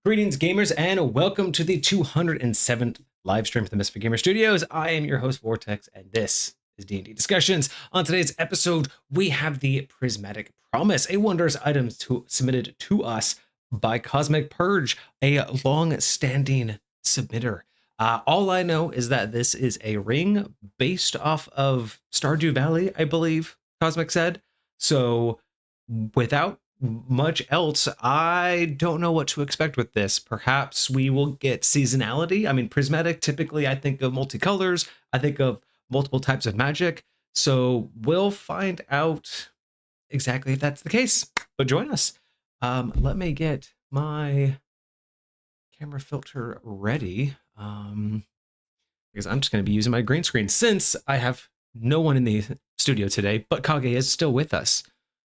Greetings, gamers, and welcome to the 207th live stream for the Misfit Gamer Studios. I am your host, Vortex, and this is D&D Discussions. On today's episode, we have the Prismatic Promise, a wondrous item submitted to us by Kosmycpurge, a long-standing submitter. All I know is that this is a ring based off of Stardew Valley, I believe Cosmic said. So without much else, I don't know what to expect with this. Perhaps we will get seasonality. I mean, prismatic, typically I think of multicolors, I think of multiple types of magic. So we'll find out exactly if that's the case. But join us. Let me get my camera filter ready. Because I'm just going to be using my green screen since I have no one in the studio today, but Kage is still with us.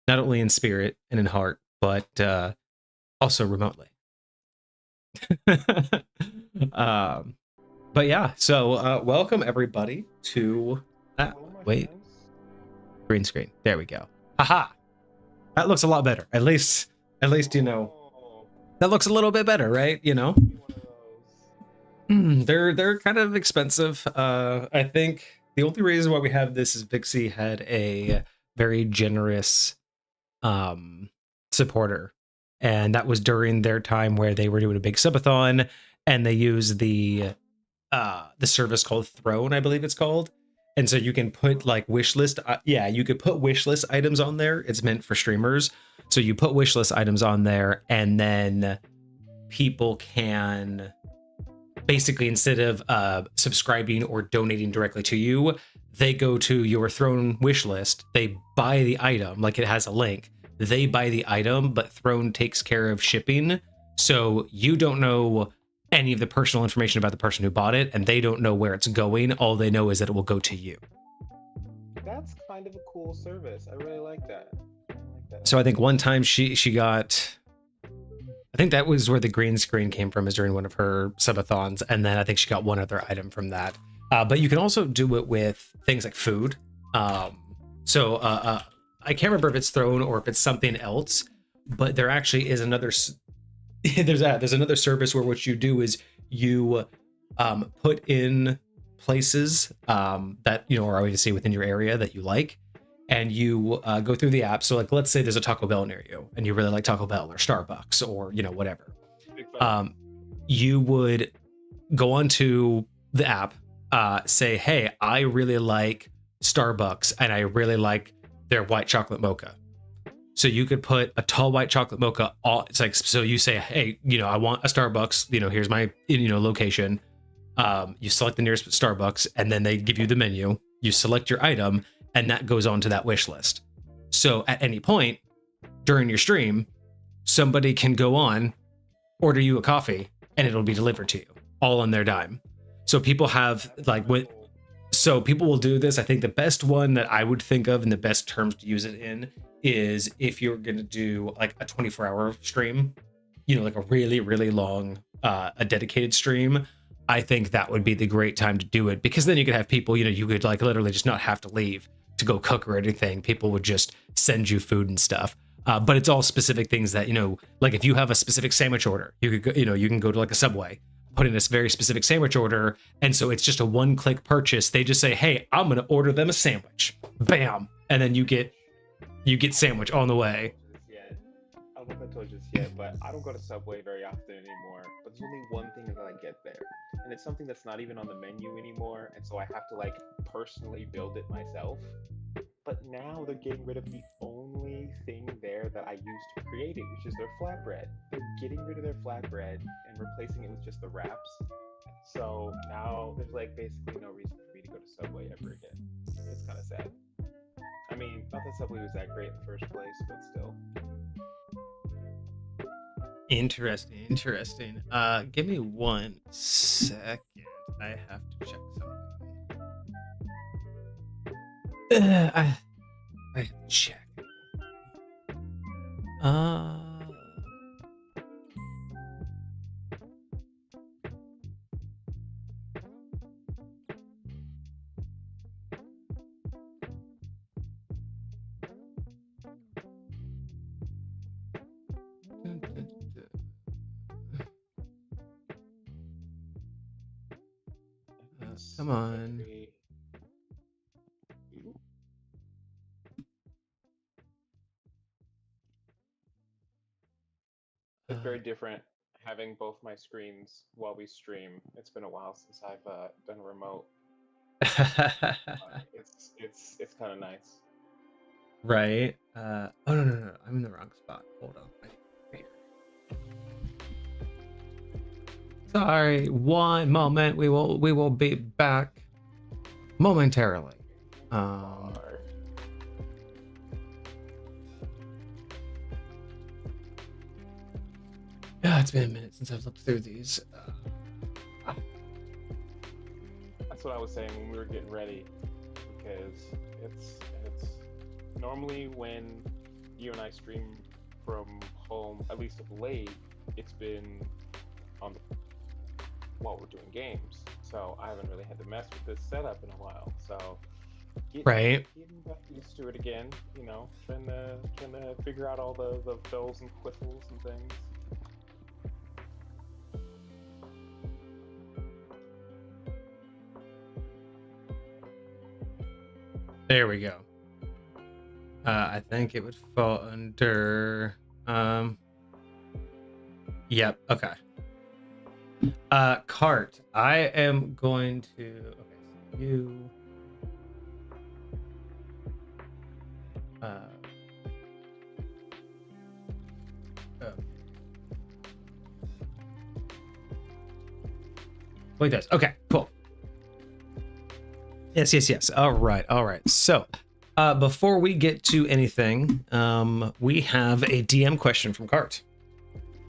Not only in spirit and in heart, but also remotely. But yeah, so welcome everybody to wait, green screen. There we go. Haha, that looks a lot better. At least you know that looks a little bit better, right? You know, they're kind of expensive. I think the only reason why we have this is Vixie had a very generous supporter, and that was during their time where they were doing a big subathon, and they used the service called Throne, I believe it's called. And so you can put like wish list, you could put wish list items on there. It's meant for streamers, so you put wish list items on there, and then people can basically, instead of subscribing or donating directly to you, they go to your Throne wish list, they buy the item, like it has a link, they buy the item, but Throne takes care of shipping. So you don't know any of the personal information about the person who bought it, and they don't know where it's going. All they know is that it will go to you. That's kind of a cool service. I really like that. So I think one time she got, I think that was where the green screen came from, is during one of her subathons, and then I think she got one other item from that. But you can also do it with things like food. I can't remember if it's Throne or if it's something else, but there actually is another. There's another service where what you do is you put in places that are obviously within your area that you like, and you go through the app. So like, let's say there's a Taco Bell near you, and you really like Taco Bell or Starbucks or whatever. You would go onto the app, say, hey, I really like Starbucks and I really like their white chocolate mocha. So you could put a tall white chocolate mocha. It's like, so you say, hey, I want a Starbucks. Here's my location. You select the nearest Starbucks, and then they give you the menu. You select your item, and that goes on to that wish list. So at any point during your stream, somebody can go on, order you a coffee, and it'll be delivered to you all on their dime. So people have so people will do this. I think the best one that I would think of and the best terms to use it in is if you're going to do like a 24-hour stream, like a really, really long, a dedicated stream. I think that would be the great time to do it, because then you could have people, you could like literally just not have to leave to go cook or anything. People would just send you food and stuff. But it's all specific things that, like if you have a specific sandwich order, you could go, you can go to like a Subway, put in a very specific sandwich order. And so it's just a one-click purchase. They just say, hey, I'm going to order them a sandwich. Bam. And then you get sandwich on the way. I don't know if I told you this yet, but I don't go to Subway very often anymore. But there's only one thing that I get there, and it's something that's not even on the menu anymore, and so I have to like personally build it myself. But now they're getting rid of the only thing there that I used to create it, which is their flatbread. They're getting rid of their flatbread and replacing it with just the wraps. So now there's like basically no reason for me to go to Subway ever again. It's kind of sad. I mean, not that Subway was that great in the first place, but still. Interesting. Give me 1 second. I have to check something. I have to check. Come on. It's very different having both my screens while we stream. It's been a while since I've done a remote. It's kind of nice. Right. Oh no. I'm in the wrong spot. Hold on. Right here. Sorry. One moment. We will be back momentarily. Yeah, it's been a minute since I've looked through these. That's what I was saying when we were getting ready, because it's normally when you and I stream from home, at least of late, it's been while we're doing games. So I haven't really had to mess with this setup in a while. So getting back used to it again, you know, trying to figure out all the bells and whistles and things. There we go. I think it would fall under yep, okay. Cart. I am going to so you wait, does. Okay, cool. Yes. All right. So, before we get to anything, we have a DM question from Cart.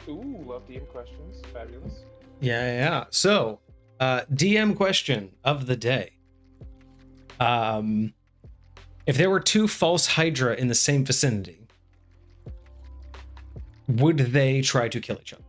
Ooh, love DM questions. Fabulous. Yeah. So, DM question of the day. If there were two false Hydra in the same vicinity, would they try to kill each other?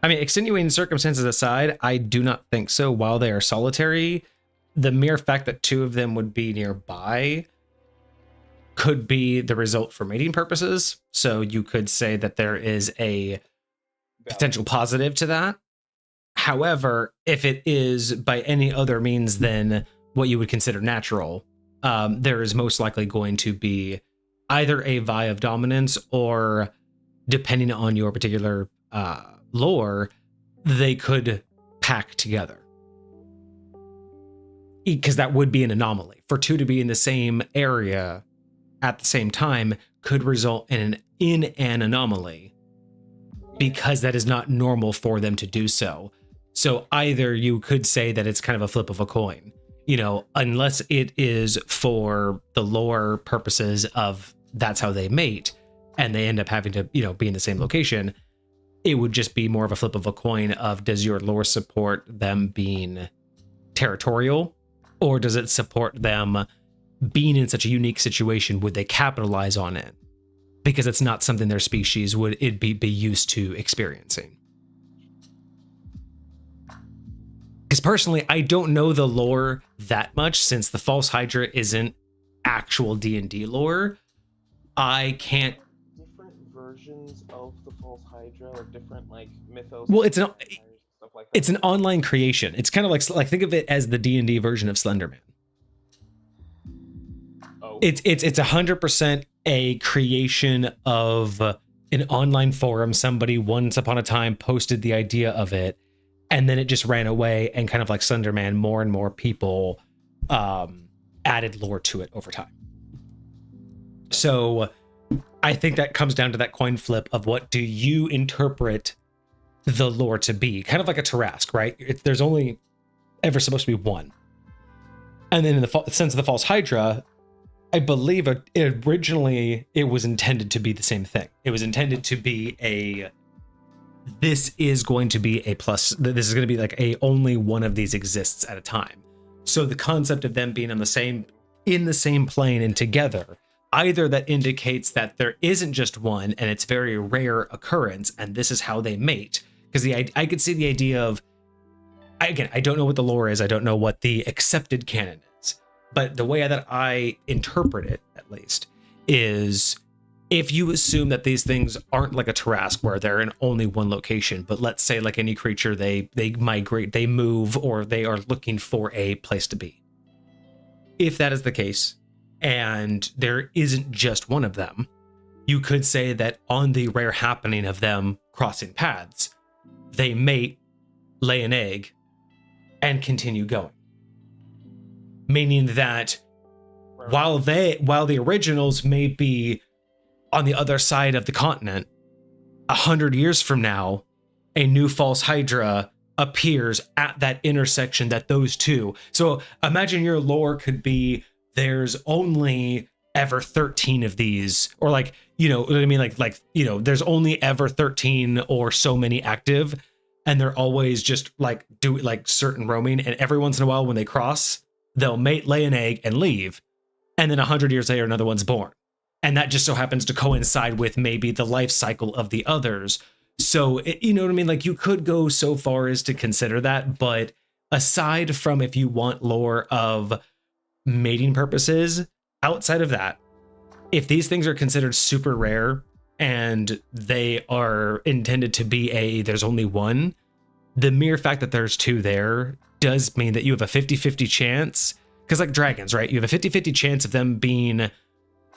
I mean, extenuating circumstances aside, I do not think so. While they are solitary, the mere fact that two of them would be nearby could be the result for mating purposes. So you could say that there is a potential positive to that. However, if it is by any other means than what you would consider natural, there is most likely going to be either a vie of dominance or, depending on your particular lore, they could pack together. Because that would be an anomaly. For two to be in the same area at the same time could result in an anomaly, because that is not normal for them to do so. So either you could say that it's kind of a flip of a coin, you know, unless it is for the lore purposes of that's how they mate and they end up having to, you know, be in the same location. It would just be more of a flip of a coin of, does your lore support them being territorial, or does it support them being in such a unique situation? Would they capitalize on it? Because it's not something their species would be used to experiencing. Because personally, I don't know the lore that much, since the False Hydra isn't actual D&D lore. I can't. Different versions of the False Hydra, or different like mythos. Well, stuff like that. it's an online creation. It's kind of like think of it as the D&D version of Slenderman. Oh. It's 100% a creation of an online forum. Somebody once upon a time posted the idea of it, and then it just ran away, and kind of like Slenderman, more and more people added lore to it over time. So I think that comes down to that coin flip of, what do you interpret the lore to be? Kind of like a Tarrasque, right? There's only ever supposed to be one. And then in the sense of the False Hydra, I believe originally it was intended to be the same thing. It was intended to be this is going to be a plus. This is going to be like only one of these exists at a time. So the concept of them being in the same plane and together, either that indicates that there isn't just one and it's very rare occurrence, and this is how they mate. Because I could see the idea of, again, I don't know what the lore is. I don't know what the accepted canon is. But the way that I interpret it, at least, is if you assume that these things aren't like a Tarrasque where they're in only one location, but let's say like any creature, they migrate, they move, or they are looking for a place to be. If that is the case, and there isn't just one of them, you could say that on the rare happening of them crossing paths, they mate, lay an egg, and continue going. Meaning that while the originals may be on the other side of the continent, 100 years from now, a new false hydra appears at that intersection that those two. So imagine your lore could be there's only ever 13 of these, or like, you know what I mean? Like, you know, there's only ever 13 or so many active, and they're always just like do like certain roaming. And every once in a while when they cross, they'll mate, lay an egg, and leave. And then 100 years later, another one's born. And that just so happens to coincide with maybe the life cycle of the others. So, you know what I mean? Like, you could go so far as to consider that. But aside from if you want lore of mating purposes, outside of that, if these things are considered super rare and they are intended to be there's only one, the mere fact that there's two there does mean that you have a 50-50 chance. Because like dragons, right? You have a 50-50 chance of them being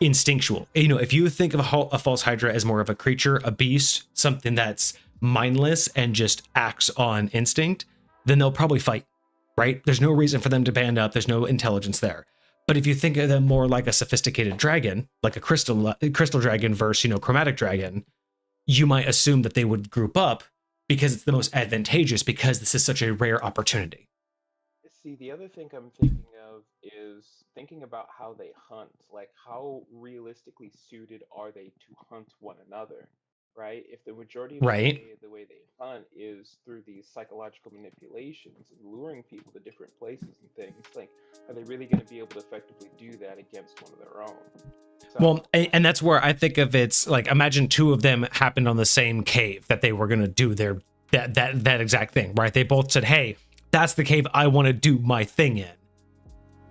instinctual. You know, if you think of a false hydra as more of a creature, a beast, something that's mindless and just acts on instinct, then they'll probably fight, right? There's no reason for them to band up. There's no intelligence there. But if you think of them more like a sophisticated dragon, like a crystal dragon versus, you know, chromatic dragon, you might assume that they would group up because it's the most advantageous, because this is such a rare opportunity. See, the other thing I'm thinking of is thinking about how they hunt. Like, how realistically suited are they to hunt one another, right? If the majority of Right. the way they hunt is through these psychological manipulations and luring people to different places and things, like, are they really going to be able to effectively do that against one of their own? Well, and that's where I think of it's like, imagine two of them happened on the same cave that they were going to do that exact thing, right? They both said, hey, that's the cave I want to do my thing in.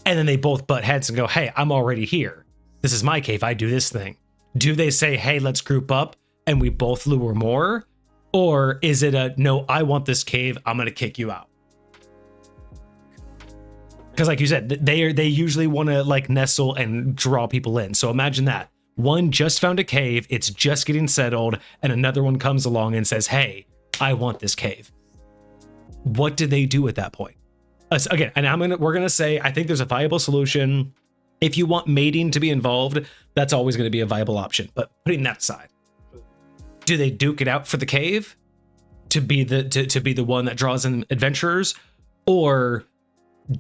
And then they both butt heads and go, hey, I'm already here. This is my cave. I do this thing. Do they say, hey, let's group up and we both lure more? Or is it a, no, I want this cave, I'm going to kick you out? Because like you said, they usually want to like nestle and draw people in. So imagine that. One just found a cave, it's just getting settled, and another one comes along and says, hey, I want this cave. What do they do at that point? Again, and we're gonna say I think there's a viable solution. If you want mating to be involved, that's always going to be a viable option. But putting that aside, do they duke it out for the cave to be the one that draws in adventurers, or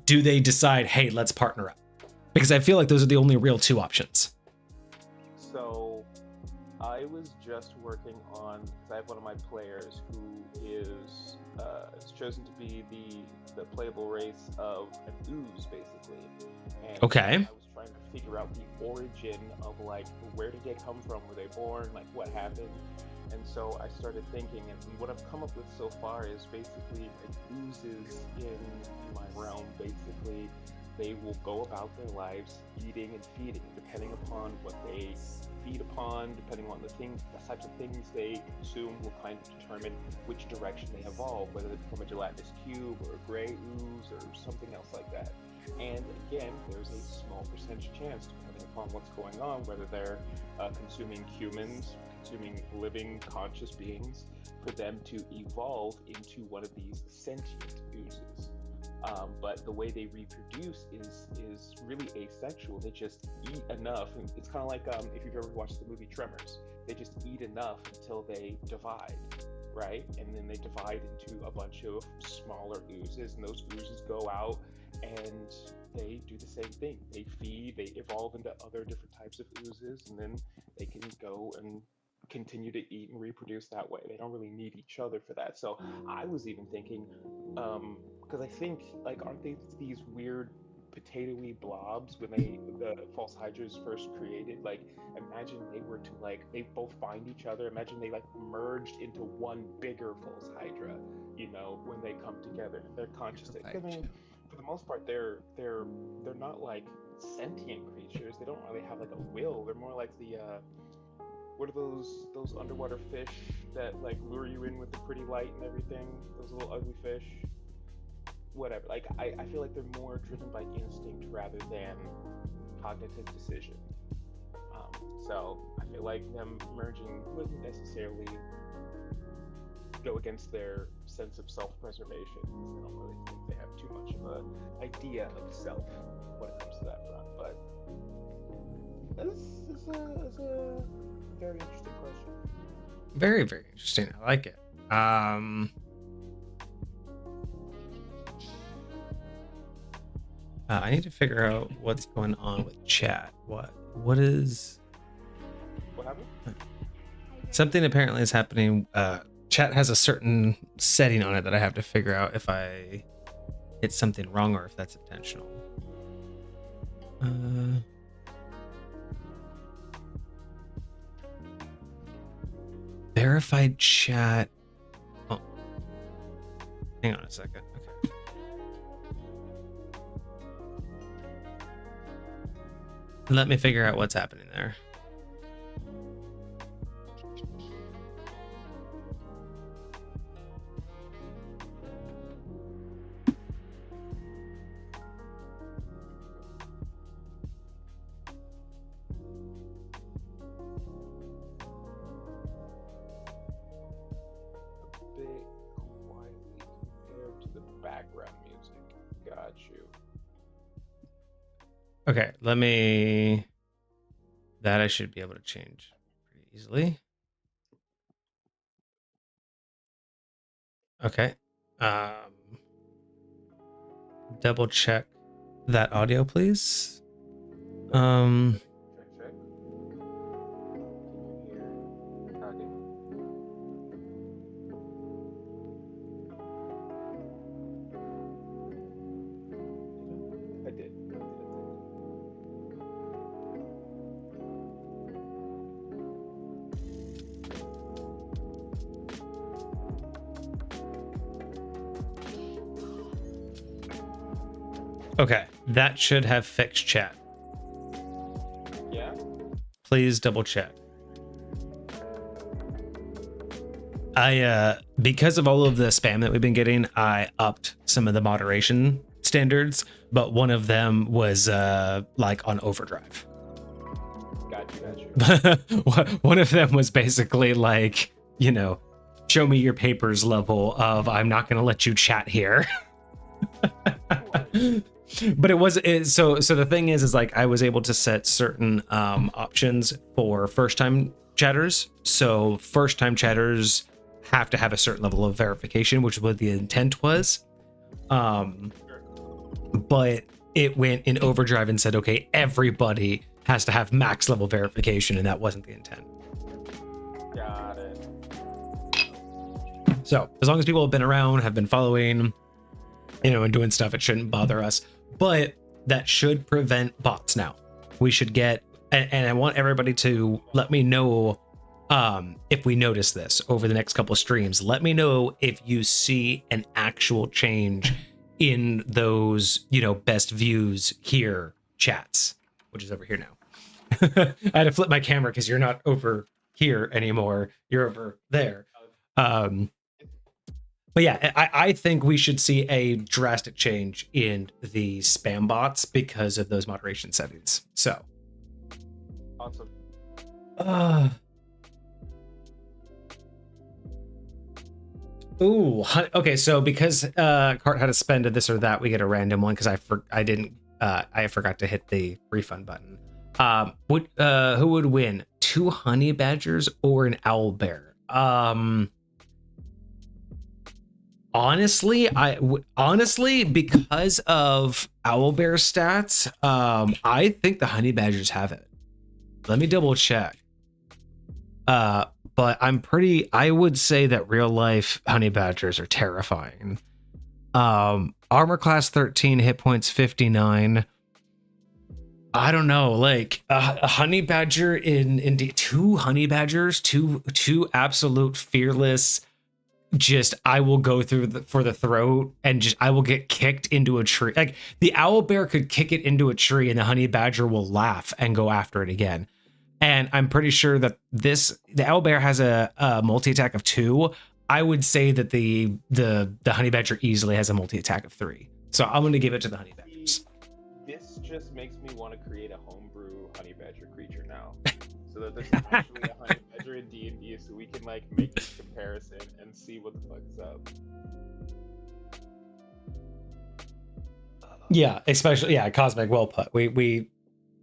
do they decide, hey, let's partner up? Because I feel like those are the only real two options. So I was just working on, because I have one of my players who is chosen to be the playable race of an ooze, basically. And Okay. I was trying to figure out the origin of, like, where did they come from? Were they born? Like, what happened? And so I started thinking, and what I've come up with so far is basically like oozes in my realm. Basically, they will go about their lives eating and feeding, depending upon what they feed upon, depending on the types of things they consume will kind of determine which direction they evolve, whether they become a gelatinous cube or a gray ooze or something else like that. And again, there's a small percentage chance, depending upon what's going on, whether they're consuming humans, consuming living conscious beings, for them to evolve into one of these sentient oozes. But the way they reproduce is really asexual. They just eat enough, and it's kind of like if you've ever watched the movie Tremors. They just eat enough until they divide, right? And then they divide into a bunch of smaller oozes, and those oozes go out and they do the same thing. They feed, they evolve into other different types of oozes, and then they can go and continue to eat and reproduce that way. They don't really need each other for that. So I was even thinking, because I think, like, aren't they these weird potatoey blobs when the false hydras first created? Like, imagine they were to, like, they both find each other. Imagine they like merged into one bigger false hydra, you know, when they come together. They're conscious. I mean, for the most part, they're not like sentient creatures. They don't really have like a will. They're more like the what are those underwater fish that like lure you in with the pretty light and everything? Those little ugly fish. Whatever. Like I feel like they're more driven by instinct rather than cognitive decision. So I feel like them merging wouldn't necessarily go against their sense of self-preservation, because I don't really think they have too much of an idea of self when it comes to that front. But this is a very interesting question. Very, very interesting. I like it. I need to figure out what's going on with chat. What is... What happened? Something apparently is happening. Chat has a certain setting on it that I have to figure out if I hit something wrong or if that's intentional. Verified chat. Oh, hang on a second. Okay. Let me figure out what's happening there. Okay, let me... That I should be able to change pretty easily. Okay. Double check that audio, please. Check. I did. Okay, that should have fixed chat. Yeah? Please double check. Because of all of the spam that we've been getting, I upped some of the moderation standards, but one of them was like on overdrive. Got you. One of them was basically like, you know, show me your papers level of I'm not going to let you chat here. But so the thing is like I was able to set certain options for first time chatters. So first time chatters have to have a certain level of verification, which is what the intent was. But it went in overdrive and said, okay, everybody has to have max level verification, and that wasn't the intent. Got it. So as long as people have been around, have been following, you know, and doing stuff, it shouldn't bother us. But that should prevent bots now. We should get, and I want everybody to let me know if we notice this over the next couple of streams. Let me know if you see an actual change in those, you know, best views here chats, which is over here now. I had to flip my camera because you're not over here anymore. You're over there. But yeah, I think we should see a drastic change in the spam bots because of those moderation settings. So. Awesome. Ooh, okay. So because Cart had to spend this or that, we get a random one because I forgot to hit the refund button. Who would win, 2 honey badgers or an owl bear? Honestly, because of owlbear stats, I think the honey badgers have it. Let me double check. But I would say that real life honey badgers are terrifying. Armor class 13, hit points 59. I don't know, like a honey badger in 2 honey badgers, two absolute fearless, just I will go through for the throat and just I will get kicked into a tree. Like the owl bear could kick it into a tree and the honey badger will laugh and go after it again. And I'm pretty sure that the owl bear has a multi attack of 2. I would say that the honey badger easily has a multi attack of 3. So I'm going to give it to the honey badgers. This just makes me want to create a homebrew honey badger creature now, so that there's actually a honey badger in D&D, so we can like make this comparison and see what the fuck is up. Yeah, especially Cosmic, well put. We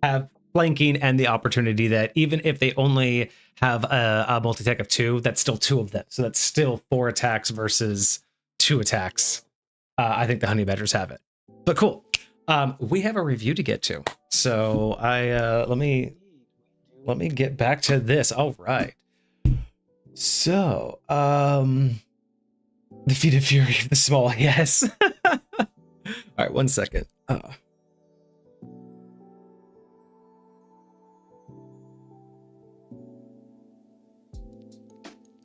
have flanking and the opportunity that even if they only have a multi attack of 2, that's still 2 of them. So that's still 4 attacks versus 2 attacks. I think the honey badgers have it, but cool. We have a review to get to, so let me get back to this. All right. So, defeated fury of the small. Yes. All right. 1 second.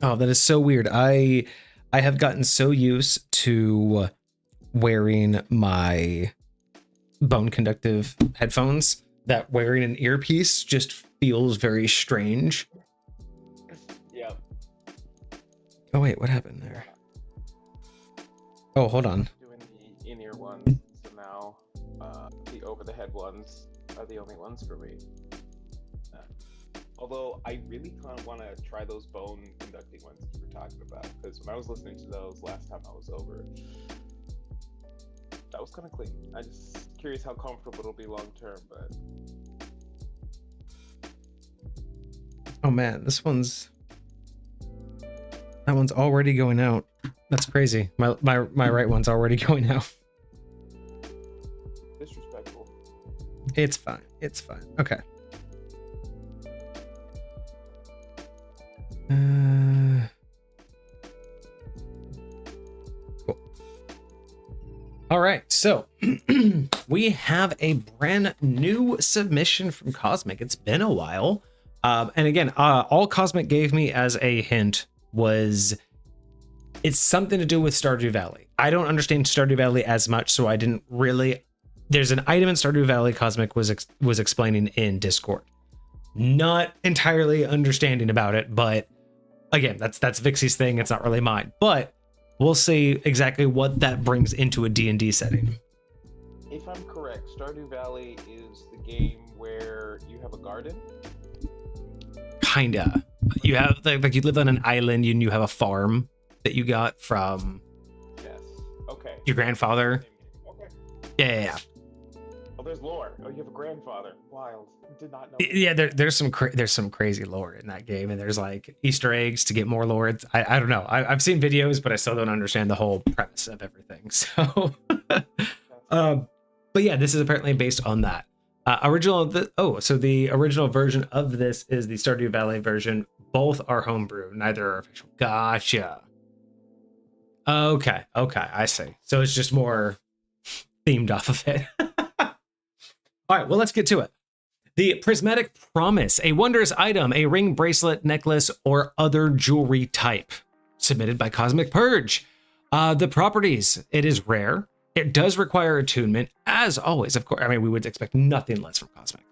Oh, that is so weird. I have gotten so used to wearing my bone conductive headphones that wearing an earpiece just feels very strange. Yep. Oh wait, what happened there? Oh, hold on. Doing the in-ear ones, so now the over-the-head ones are the only ones for me. Although I really kind of want to try those bone conducting ones you were talking about, because when I was listening to those last time I was over, that was kind of clean. I'm just curious how comfortable it'll be long term, but oh man, that one's already going out. That's crazy. My right one's already going out. Disrespectful. It's fine. It's fine. Okay. Cool. All right, so we have a brand new submission from Cosmic. It's been a while, and again, all Cosmic gave me as a hint was it's something to do with Stardew Valley. I don't understand Stardew Valley as much, so I didn't really. There's an item in Stardew Valley Cosmic was explaining in Discord. Not entirely understanding about it, but again, that's Vixie's thing. It's not really mine, but we'll see exactly what that brings into a D&D setting. If I'm correct, Stardew Valley is the game where you have a garden? Kinda. You have like you live on an island and you have a farm that you got from your grandfather. Okay. Yeah. Oh, there's lore. Oh, you have a grandfather. Wild. Did not know. Yeah, there's some crazy lore in that game, and there's like Easter eggs to get more lore. I don't know. I've seen videos, but I still don't understand the whole premise of everything. So, but yeah, this is apparently based on that. So the original version of this is the Stardew Valley version. Both are homebrew, neither are official. Gotcha. Okay, I see. So it's just more themed off of it. All right, well, let's get to it. The Prismatic Promise, a wondrous item, a ring, bracelet, necklace, or other jewelry type. Submitted by Kosmycpurge. The properties, it is rare. It does require attunement, as always, of course. I mean, we would expect nothing less from Cosmic.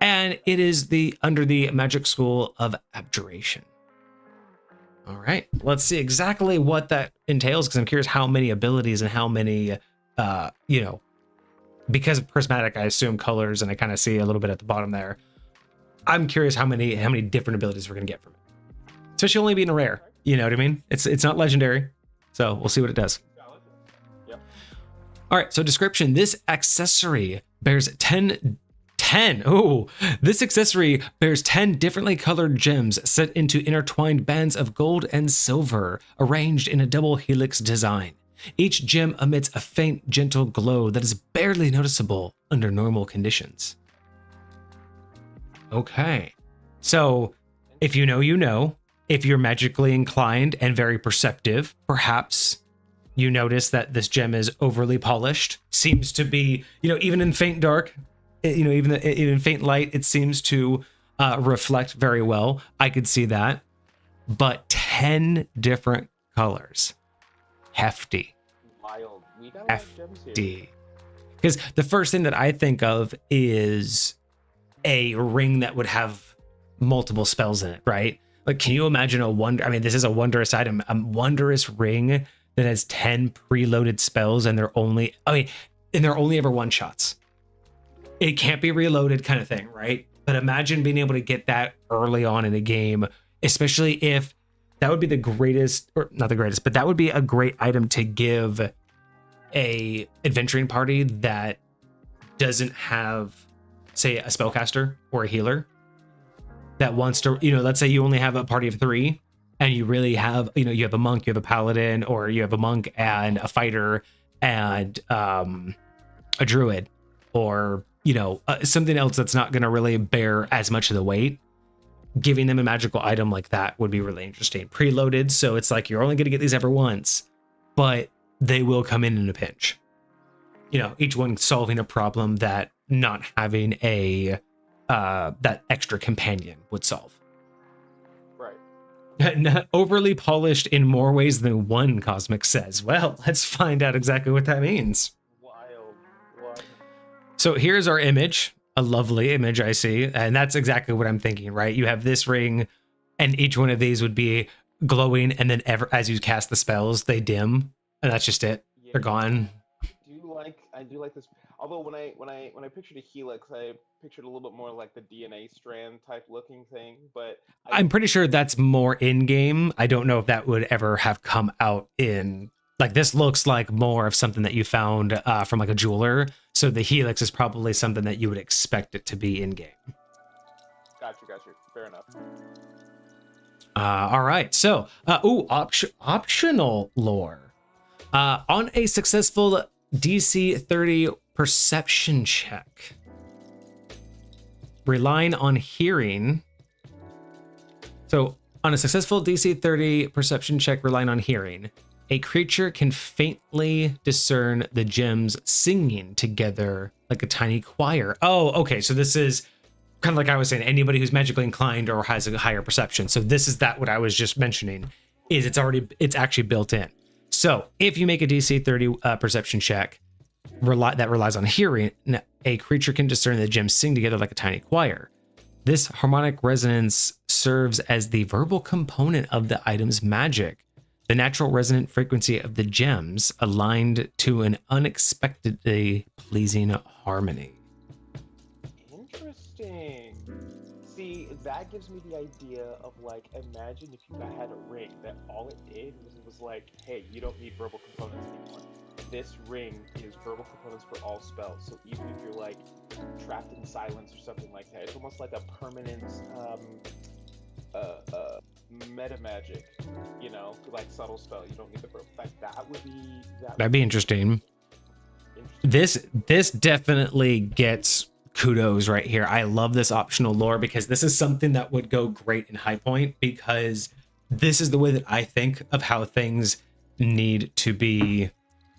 And it is under the Magic School of Abjuration. All right, let's see exactly what that entails, because I'm curious how many abilities and how many, because of prismatic, I assume colors, and I kind of see a little bit at the bottom there. I'm curious how many different abilities we're gonna get from it, especially only being a rare. You know what I mean? It's not legendary, so we'll see what it does. Yep. All right. So description: this accessory bears 10. Oh, this accessory bears 10 differently colored gems set into intertwined bands of gold and silver, arranged in a double helix design. Each gem emits a faint, gentle glow that is barely noticeable under normal conditions. Okay. So, if you know, you know. If you're magically inclined and very perceptive, perhaps you notice that this gem is overly polished. Seems to be, even in faint dark, even in faint light, it seems to reflect very well. I could see that. But 10 different colors. Hefty. Wild. We got a lot of gems here. Hefty. Because the first thing that I think of is a ring that would have multiple spells in it, right? Like, can you imagine this is a wondrous item, a wondrous ring that has 10 preloaded spells and they're only ever one shots. It can't be reloaded kind of thing, right? But imagine being able to get that early on in a game, especially if that would be the greatest, or not the greatest, but that would be a great item to give a adventuring party that doesn't have, say, a spellcaster or a healer that wants to, let's say you only have a party of 3 and you really have, you have a monk, you have a paladin, or you have a monk and a fighter and a druid, or something else that's not going to really bear as much of the weight. Giving them a magical item like that would be really interesting. Preloaded, so it's like you're only going to get these ever once, but they will come in a pinch. Each one solving a problem that not having a that extra companion would solve. Right. Not overly polished in more ways than one, Cosmic says. Well, let's find out exactly what that means. Wild. So here's our image, a lovely image I see, and that's exactly what I'm thinking, right? You have this ring, and each one of these would be glowing, and then as you cast the spells, they dim, and that's just it. Yeah. They're gone. I do like this. Although when I pictured a helix, I pictured a little bit more like the DNA strand type looking thing. But I'm pretty sure that's more in game. I don't know if that would ever have come out in, like, this looks like more of something that you found from like a jeweler. So the helix is probably something that you would expect it to be in game. Got you. Fair enough. All right. So, optional lore. On a successful DC 30 perception check, relying on hearing. So on a successful DC 30 perception check relying on hearing, a creature can faintly discern the gems singing together like a tiny choir. Oh, okay. So this is kind of like I was saying, anybody who's magically inclined or has a higher perception. So this is what I was just mentioning, is it's actually built in. So if you make a DC 30 perception check that relies on hearing, a creature can discern the gems sing together like a tiny choir. This harmonic resonance serves as the verbal component of the item's magic. The natural resonant frequency of the gems aligned to an unexpectedly pleasing harmony. Interesting. See, that gives me the idea of, like, imagine if you had a ring that all it did was like, hey, you don't need verbal components anymore. This ring is verbal components for all spells. So even if you're like trapped in silence or something like that, it's almost like a permanent meta magic, like subtle spell. You don't need the verbal. Like that'd be interesting. This definitely gets kudos right here. I love this optional lore because this is something that would go great in High Point, because this is the way that I think of how things need to be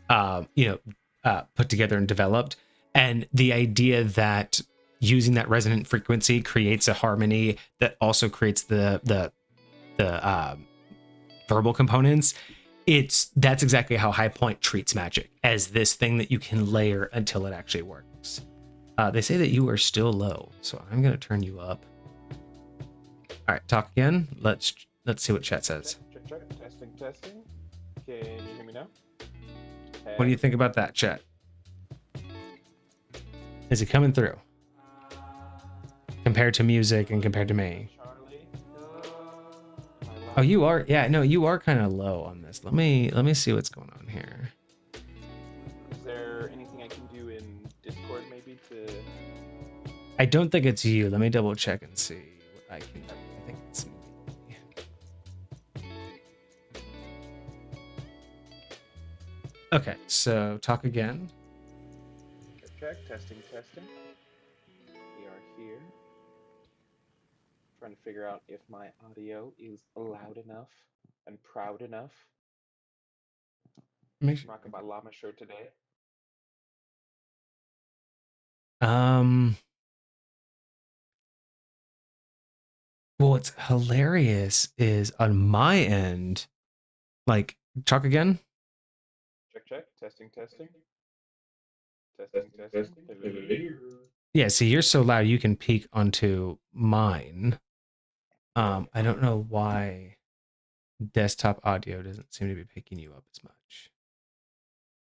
put together and developed. And the idea that using that resonant frequency creates a harmony that also creates the verbal components. That's exactly how High Point treats magic, as this thing that you can layer until it actually works. They say that you are still low, so I'm going to turn you up. All right, talk again. Let's see what chat says. Check. Testing. Can you hear me now? What do you think about that, chat? Is it coming through? Compared to music and compared to me. Oh, you are? Yeah, no, you are kind of low on this. Let me see what's going on here. Is there anything I can do in Discord maybe to... I don't think it's you. Let me double check and see what I can do. I think it's me. Okay, so talk again. Check. Testing. We are here. Trying to figure out if my audio is loud enough and proud enough. I'm rocking my llama shirt today. What's hilarious is on my end, Like, talk again? Check. Testing. Testing. Yeah, see, you're so loud you can peek onto mine. I don't know why desktop audio doesn't seem to be picking you up as much.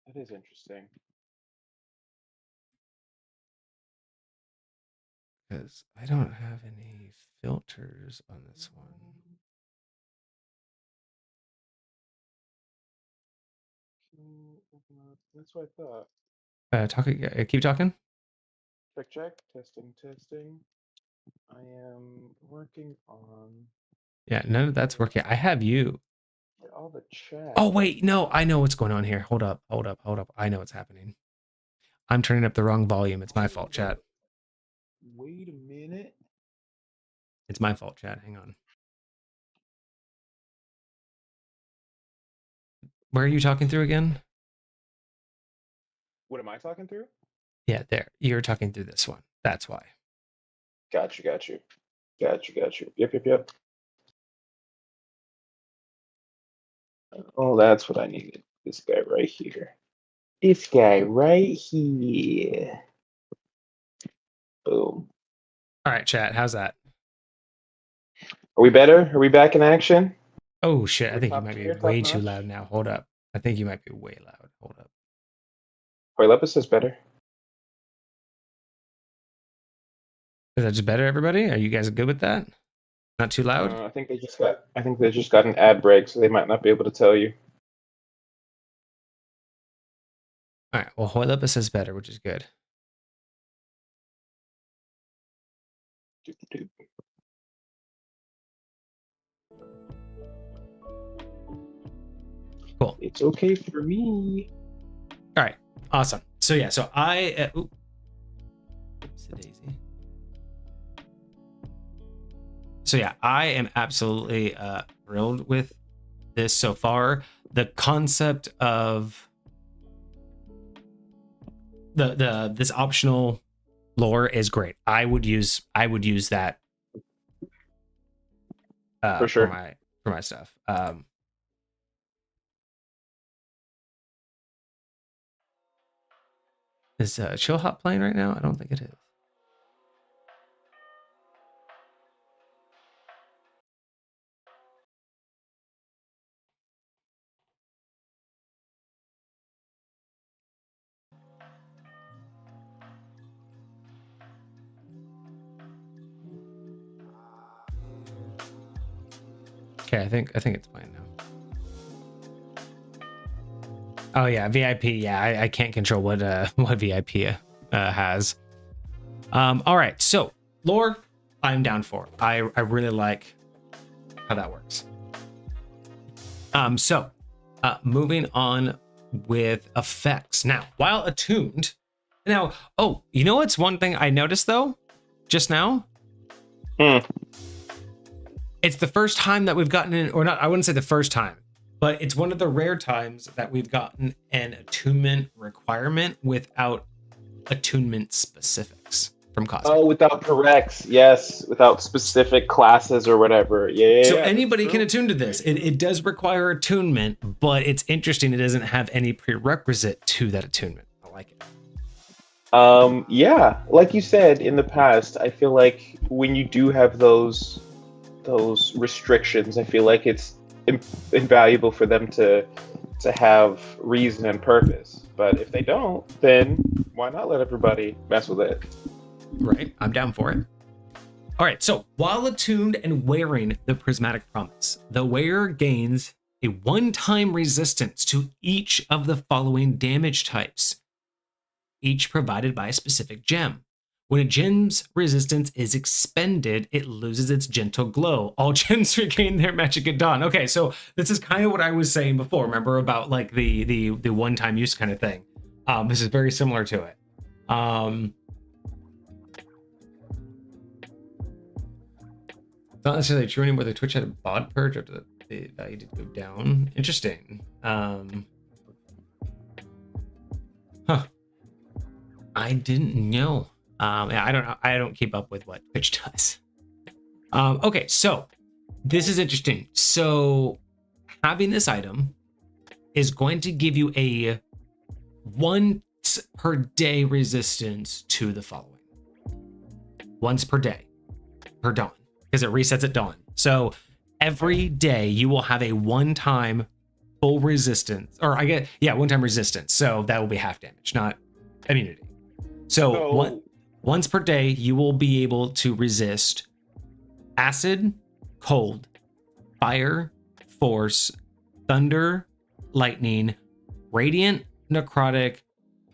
That is interesting. Because I don't have any filters on this one. That's what I thought. Keep talking. Check. Testing. I am working on Yeah, none of that's working. I have you. all the chat. Oh, wait, no, I know what's going on here. Hold up. I know what's happening. I'm turning up the wrong volume. It's my fault, chat. Wait a minute. It's my fault, chat. Hang on. Where are you talking through again? What am I talking through? Yeah, there. You're talking through this one. That's why. Got you. Yep. Oh, that's what I needed. This guy right here. Boom. All right, chat. How's that? Are we better? Are we back in action? Oh, shit. I We're think you top might be tier, way top too notch? loud now. Hold up. I think you might be way loud. Hold up. Lepus is better. Is that just better, everybody? Are you guys good with that? Not too loud? I think they just got an ad break, so they might not be able to tell you. All right. Well, Hoylipus says better, which is good. Cool. It's okay for me. All right. Awesome. So yeah. So I. Oops, daisy. So yeah, I am absolutely thrilled with this so far. The concept of this optional lore is great. I would use that For sure. for my stuff. Is ChillHop playing right now? I don't think it is. Okay, I think it's playing now. Oh yeah, VIP. Yeah, I can't control what VIP has. All right, so lore, I'm down for. I really like how that works. So moving on with effects. Now, while attuned, oh, you know what's one thing I noticed though, just now? It's the first time that we've gotten in, or not, I wouldn't say the first time, but it's one of the rare times that we've gotten an attunement requirement without attunement specifics from Cosmic. Oh, without corrects, yes, without specific classes or whatever. Yeah. So anybody can attune to this. It does require attunement, but it's interesting. It doesn't have any prerequisite to that attunement. I like it. Yeah, like you said in the past, I feel like when you do have those restrictions, I feel like it's invaluable for them to have reason and purpose. But if they don't, then why not let everybody mess with it? Right, I'm down for it. All right, so while attuned and wearing the Prismatic Promise, the wearer gains a one-time resistance to each of the following damage types, each provided by a specific gem. When a gem's resistance is expended, it loses its gentle glow. All gems regain their magic at dawn. Okay, so this is kind of what I was saying before. Remember about like the one-time use kind of thing. This is very similar to it. Not necessarily true anymore. The Twitch had a bod purge after the value did go down. Interesting. I didn't know. I don't keep up with what Twitch does. Okay, so this is interesting. So having this item is going to give you a once per day resistance to the following. Once per day, per dawn, because it resets at dawn. So every day you will have a one-time full resistance, or one-time resistance. So that will be half damage, not immunity. So once per day, you will be able to resist acid, cold, fire, force, thunder, lightning, radiant, necrotic,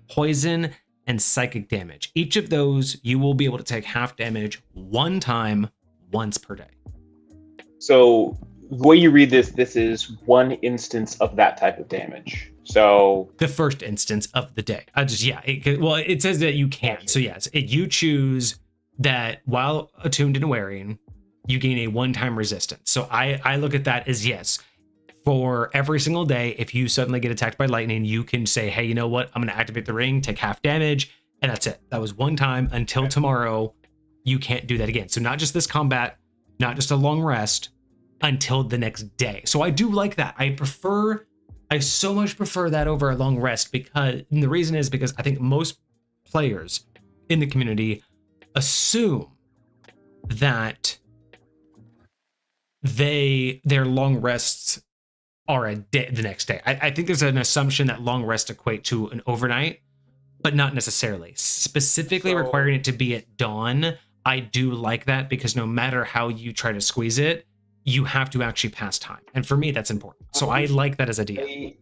poison, and psychic damage. Each of those, you will be able to take half damage one time, once per day. So the way you read this is one instance of that type of damage. So the first instance of the day. It says that you can. Gotcha. So yes, you choose that while attuned and wearing, you gain a one-time resistance. So I look at that as yes. For every single day, if you suddenly get attacked by lightning, you can say, hey, you know what? I'm going to activate the ring, take half damage, and that's it. That was one time. Until tomorrow, you can't do that again. So not just this combat, not just a long rest, until the next day. So I do like that. I so much prefer that over a long rest, and the reason is because I think most players in the community assume that their long rests are the next day. I think there's an assumption that long rest equate to an overnight, but not necessarily. Specifically requiring it to be at dawn, I do like that, because no matter how you try to squeeze it, you have to actually pass time. And for me, that's important. So I like that as a DM.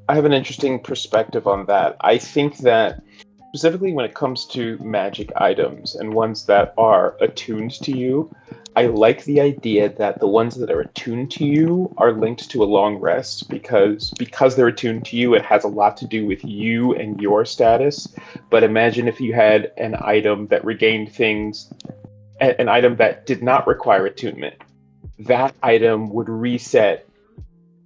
I have an interesting perspective on that. I think that specifically when it comes to magic items and ones that are attuned to you, I like the idea that the ones that are attuned to you are linked to a long rest, because they're attuned to you, it has a lot to do with you and your status. But imagine if you had an item that regained things, an item that did not require attunement. That item would reset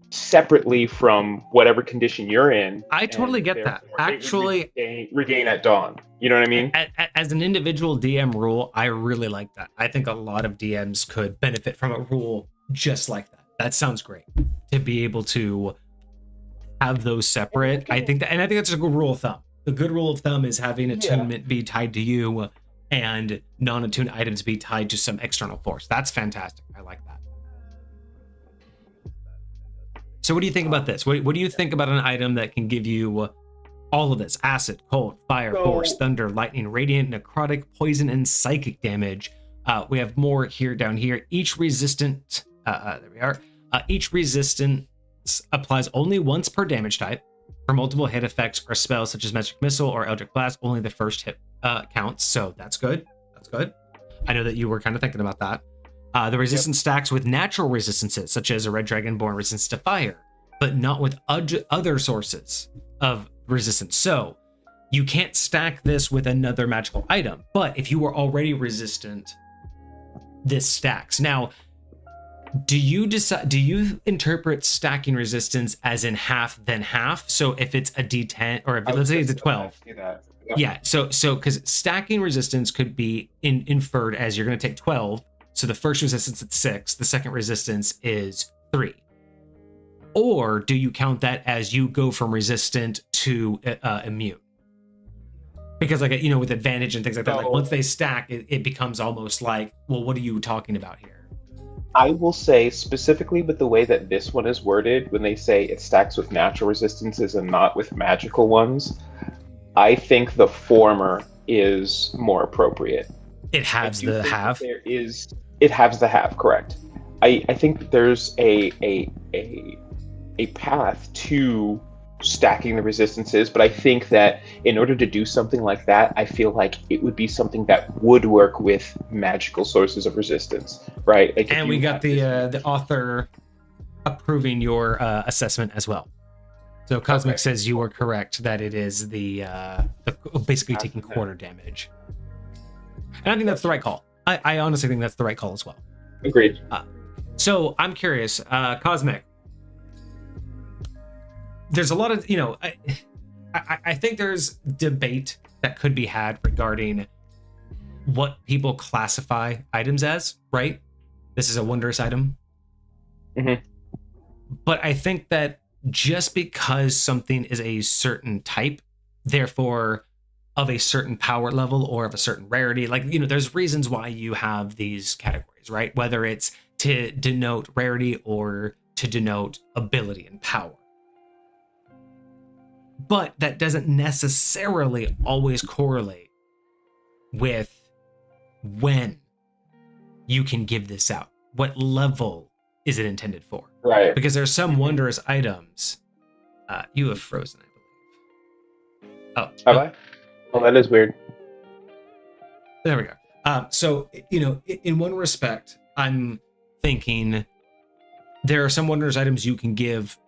separately from whatever condition you're in. I totally get that. Actually, regain at dawn. You know what I mean? As an individual DM rule, I really like that. I think a lot of DMs could benefit from a rule just like that. That sounds great, to be able to have those separate. I think that's a good rule of thumb. The good rule of thumb is having attunement be tied to you and non-attuned items be tied to some external force. That's fantastic. I like that. So what do you think about this? What do you think about an item that can give you all of this? Acid, cold, fire, force, thunder, lightning, radiant, necrotic, poison, and psychic damage. We have more here down here. Each resistant, there we are. Each resistance applies only once per damage type. For multiple hit effects or spells such as Magic Missile or Eldritch Blast, only the first hit counts. So that's good. That's good. I know that you were kind of thinking about that. The resistance stacks with natural resistances, such as a red dragonborn resistance to fire, but not with other sources of resistance. So you can't stack this with another magical item, but if you were already resistant, this stacks. Now, do you interpret stacking resistance as in half then half? So if it's a D10, or if let's say it's a 12. Yeah, so because stacking resistance could be inferred as you're going to take 12. So the first resistance is 6, the second resistance is 3. Or do you count that as you go from resistant to immune? Because with advantage and things like that, like once they stack, it becomes almost like, well, what are you talking about here? I will say specifically with the way that this one is worded, when they say it stacks with natural resistances and not with magical ones, I think the former is more appropriate. It halves the half. It halves the half, correct. I think that there's a path to stacking the resistances, but I think that in order to do something like that, I feel like it would be something that would work with magical sources of resistance, right? Like, and we got the author approving your assessment as well. So Cosmic says you are correct that it is the basically taking quarter damage. And I think that's the right call. I honestly think that's the right call as well. Agreed. So I'm curious, Cosmic. There's a lot of, I think there's debate that could be had regarding what people classify items as, right? This is a wondrous item. Mm-hmm. But I think that just because something is a certain type, therefore of a certain power level or of a certain rarity, like, there's reasons why you have these categories, right? Whether it's to denote rarity or to denote ability and power. But that doesn't necessarily always correlate with when you can give this out. What level is it intended for? Right. Because there's some wondrous items. You have frozen, I believe. Oh, have I? Oh, that is weird. There we go. So, in one respect, I'm thinking there are some wondrous items you can give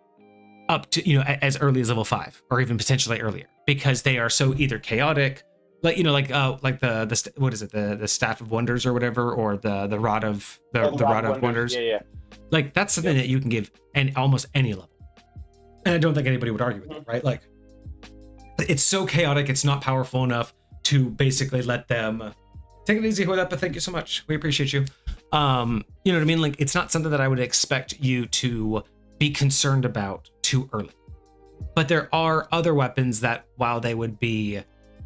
up to, as early as level 5 or even potentially earlier, because they are so either chaotic, like the what is it, the staff of wonders or whatever, or the rod of the rod of wonders. Yeah. Like that's something that you can give and almost any level, and I don't think anybody would argue with that, right? Like it's so chaotic, it's not powerful enough to basically let them take it easy with that. But thank you so much, we appreciate you. You know what I mean? Like it's not something that I would expect you to be concerned about too early. But there are other weapons that, while they would be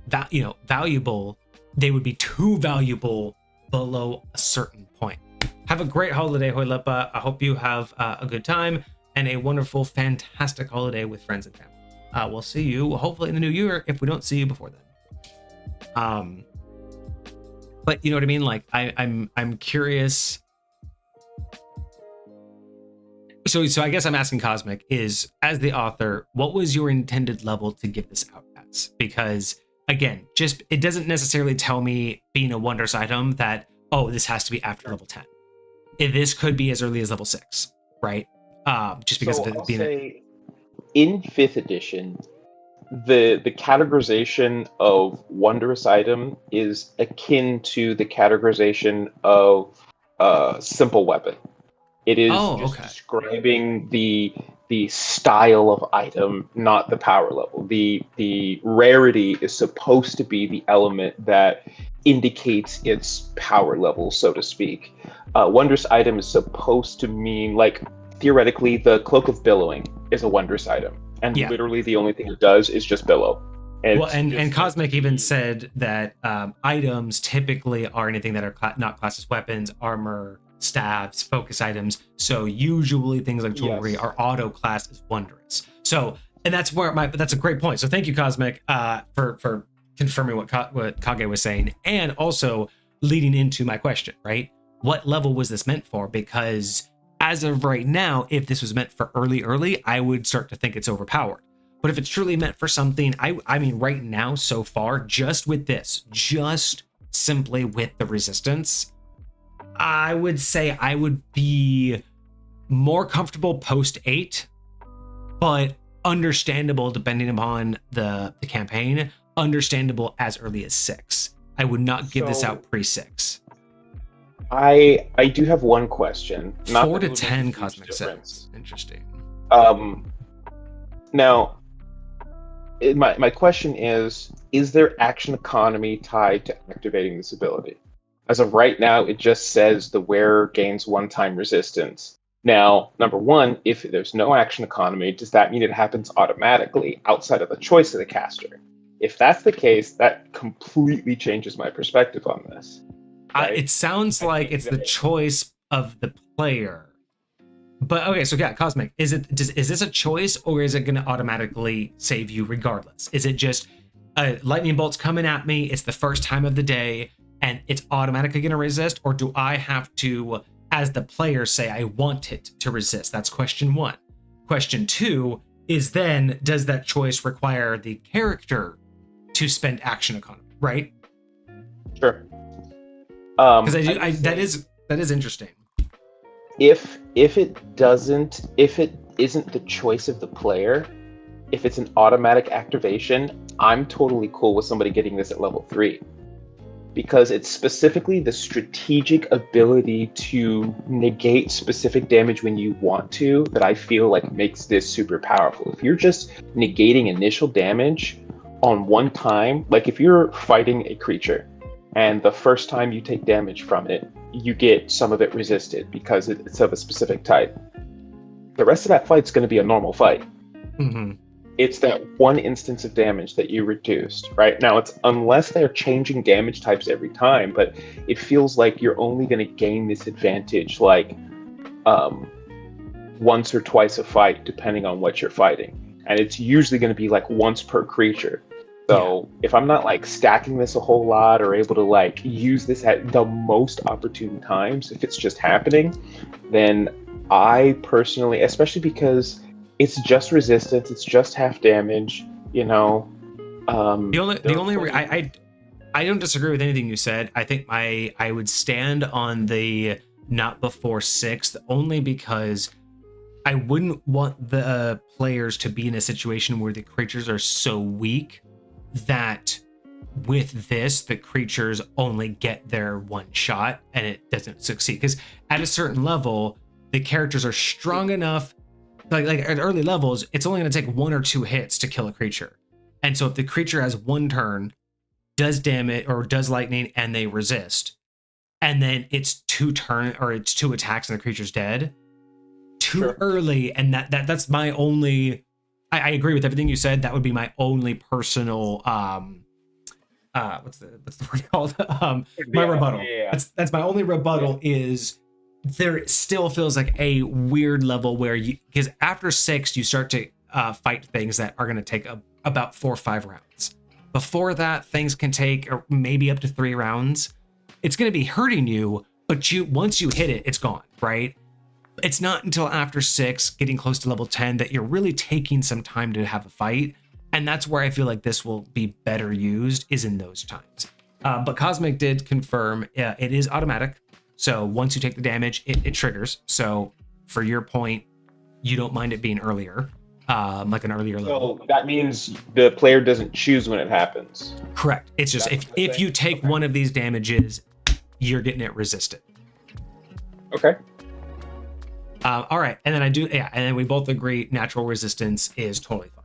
valuable, they would be too valuable below a certain point. Have a great holiday, Hoilepa. I hope you have a good time and a wonderful, fantastic holiday with friends and family. We'll see you hopefully in the new year if we don't see you before then. But you know what I mean? Like I'm curious. So I guess I'm asking Cosmic is, as the author, what was your intended level to give this out as? Because again, just it doesn't necessarily tell me, being a wondrous item, that this has to be after level 10. This could be as early as level 6, right? Just because of it being in 5th edition, the categorization of wondrous item is akin to the categorization of simple weapon. It is describing the style of item, not the power level. The rarity is supposed to be the element that indicates its power level, so to speak. Wondrous item is supposed to mean, like, theoretically, the Cloak of Billowing is a wondrous item, and literally the only thing it does is just billow. And Cosmic even said that items typically are anything that are not classed as weapons, armor, staves, focus items. So usually things like jewelry are auto classed as wondrous. So, and that's where that's a great point. So thank you, Cosmic, for confirming what Kage was saying, and also leading into my question, right? What level was this meant for? Because as of right now, if this was meant for early, I would start to think it's overpowered. But if it's truly meant for something, I mean, right now, so far, just with this, just simply with the resistance, I would say I would be more comfortable post 8, but understandable depending upon the campaign, understandable as early as 6. I would not give this out pre 6. I do have one question. 4 to 10, Cosmic says. Interesting. Now, my question is there action economy tied to activating this ability? As of right now, it just says the wearer gains 1-time resistance. Now, number one, if there's no action economy, does that mean it happens automatically outside of the choice of the caster? If that's the case, that completely changes my perspective on this. Right? It sounds like it's the choice of the player. But okay, so yeah, Cosmic, is this a choice, or is it going to automatically save you regardless? Is it just lightning bolt's coming at me, it's the first time of the day, and it's automatically going to resist? Or do I have to, as the player, say I want it to resist? That's question 1. Question 2 is then, does that choice require the character to spend action economy, right? Sure. Because that is interesting. If it isn't the choice of the player, if it's an automatic activation, I'm totally cool with somebody getting this at level 3. Because it's specifically the strategic ability to negate specific damage when you want to that I feel like makes this super powerful. If you're just negating initial damage on one time, like if you're fighting a creature and the first time you take damage from it, you get some of it resisted because it's of a specific type. the rest of that fight's going to be a normal fight. Mm-hmm. It's that one instance of damage that you reduced, right? Now, it's unless they're changing damage types every time, but it feels like you're only going to gain this advantage like once or twice a fight, depending on what you're fighting. And it's usually going to be like once per creature. So if I'm not like stacking this a whole lot or able to like use this at the most opportune times, if it's just happening, then I personally, especially because it's just resistance, it's just half damage, you know. I don't disagree with anything you said. I think I would stand on the not before 6th only because I wouldn't want the players to be in a situation where the creatures are so weak that with this the creatures only get their one shot and it doesn't succeed, because at a certain level the characters are strong enough, like at early levels it's only going to take 1 or 2 hits to kill a creature. And so if the creature has 1 turn, does damage or does lightning, and they resist, and then it's 2 attacks and the creature's dead, too early. And that's my only, I agree with everything you said. That would be my only personal what's the word called? My rebuttal. Yeah. That's my only rebuttal. Is there still feels like a weird level where because after 6 you start to fight things that are going to take about 4 or 5 rounds. Before that, things can take maybe up to 3 rounds. It's going to be hurting you, but once you hit it, it's gone, right? It's not until after 6, getting close to level 10, that you're really taking some time to have a fight. And that's where I feel like this will be better used, is in those times. But Cosmic did confirm it is automatic. So once you take the damage, it triggers. So for your point, you don't mind it being earlier, like an earlier level. So that means the player doesn't choose when it happens. Correct. It's just if you take one of these damages, you're getting it resisted. Okay. All right, and then and then we both agree natural resistance is totally fine.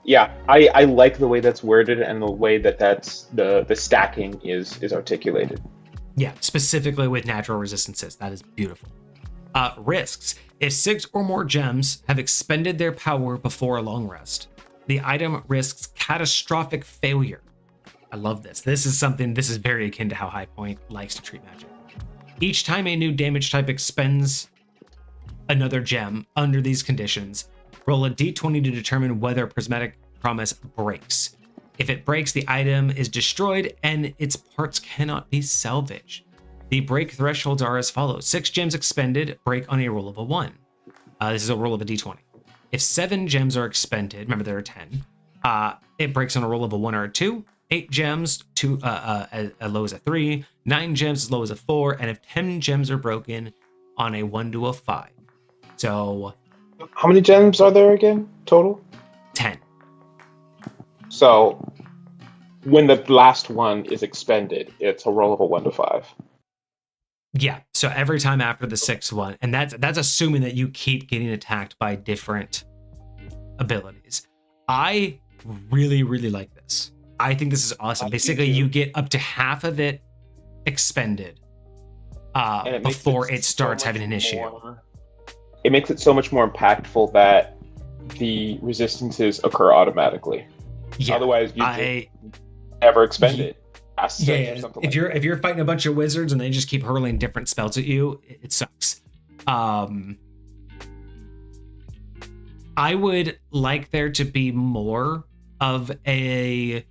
Yeah, I like the way that's worded and the way that's the stacking is articulated. Yeah, specifically with natural resistances, that is beautiful. Risks: if 6 or more gems have expended their power before a long rest, the item risks catastrophic failure. I love this. This is very akin to how High Point likes to treat magic. Each time a new damage type expends another gem under these conditions, roll a d20 to determine whether Prismatic Promise breaks. If it breaks, the item is destroyed and its parts cannot be salvaged. The break thresholds are as follows: 6 gems expended, break on a roll of a 1. This is a roll of a d20. If 7 gems are expended, remember there are 10, it breaks on a roll of a 1 or a 2. 8 gems to as low as a 3, 9 gems as low as a 4, and if 10 gems are broken, on a 1 to a 5. So how many gems are there again total? 10. So when the last one is expended, it's a roll of a 1 to 5. Yeah, so every time after the 6th one, and that's assuming that you keep getting attacked by different abilities. I really, really like this. I think this is awesome. Basically, you get up to half of it expended before it starts having an issue. It makes it so much more impactful that the resistances occur automatically. Yeah, otherwise, you never expend it. Yeah. If you're fighting a bunch of wizards and they just keep hurling different spells at you, it sucks. I would like there to be more of a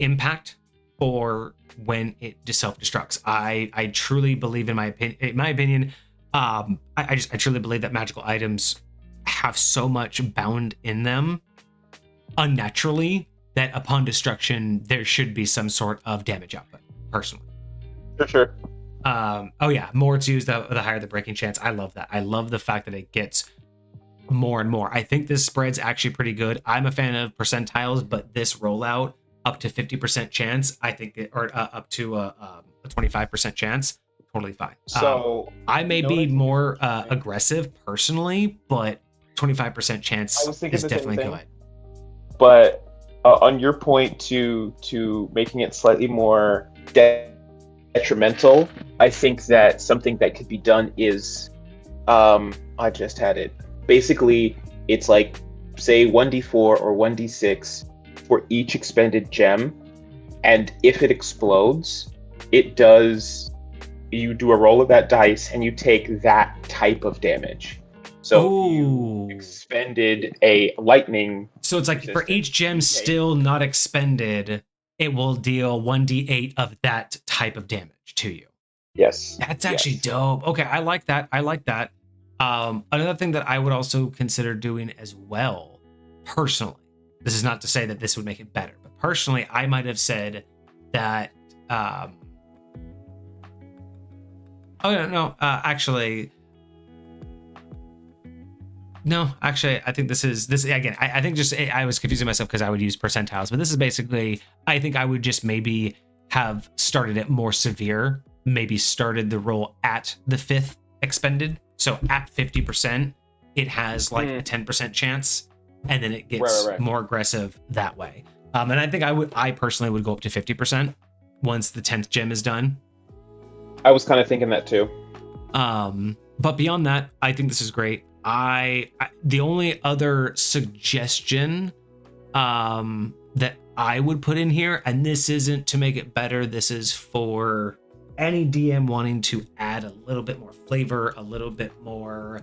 impact for when it just self-destructs. I truly believe, in my opinion, I truly believe that magical items have so much bound in them unnaturally that upon destruction there should be some sort of damage output, personally. For sure. Oh yeah, more it's used, the higher the breaking chance. I love that. I love the fact that it gets more and more. I think this spread's actually pretty good. I'm a fan of percentiles, but this rollout up to 50% chance, I think up to a 25% chance, totally fine. So I may be more aggressive personally, but 25% chance is definitely good. But on your point to making it slightly more detrimental, I think that something that could be done is I just had it. Basically, it's like say 1d4 or 1d6 for each expended gem, and if it explodes, it does. You do a roll of that dice, and you take that type of damage. So if you Ooh. expended a lightning, So it's like for each gem still not expended, it will deal 1d8 of that type of damage to you. Yes. That's actually Yes. dope. Okay, I like that. I like that. Another thing that I would also consider doing as well, personally, this is not to say that this would make it better, but personally, I might have said that. Oh no, actually, no, actually, I think this again. I think just I was confusing myself because I would use percentiles, but this is basically. I think I would just maybe have started it more severe. Maybe started the roll at the 5th expended, so at 50%, it has like a 10% chance, and then it gets more aggressive that way. And I think I personally would go up to 50% once the 10th gem is done. I was kind of thinking that too. But beyond that, I think this is great. The only other suggestion that I would put in here, and this isn't to make it better, this is for any DM wanting to add a little bit more flavor, a little bit more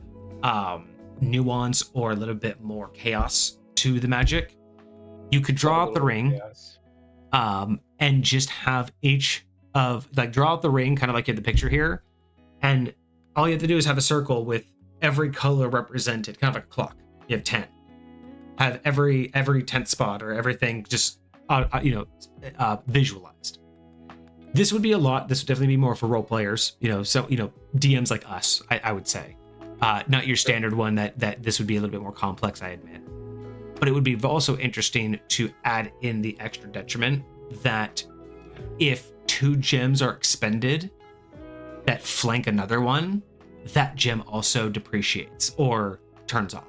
nuance, or a little bit more chaos to the magic. You could draw out the ring, and just have each of like draw out the ring, kind of like in the picture here, and all you have to do is have a circle with every color represented, kind of like a clock. You have 10. Have every 10th spot or everything just visualized. This would be a lot. This would definitely be more for role players, so DMs like us, I would say. Not your standard one that this would be a little bit more complex, I admit. But it would be also interesting to add in the extra detriment that if 2 gems are expended that flank another one, that gem also depreciates or turns off.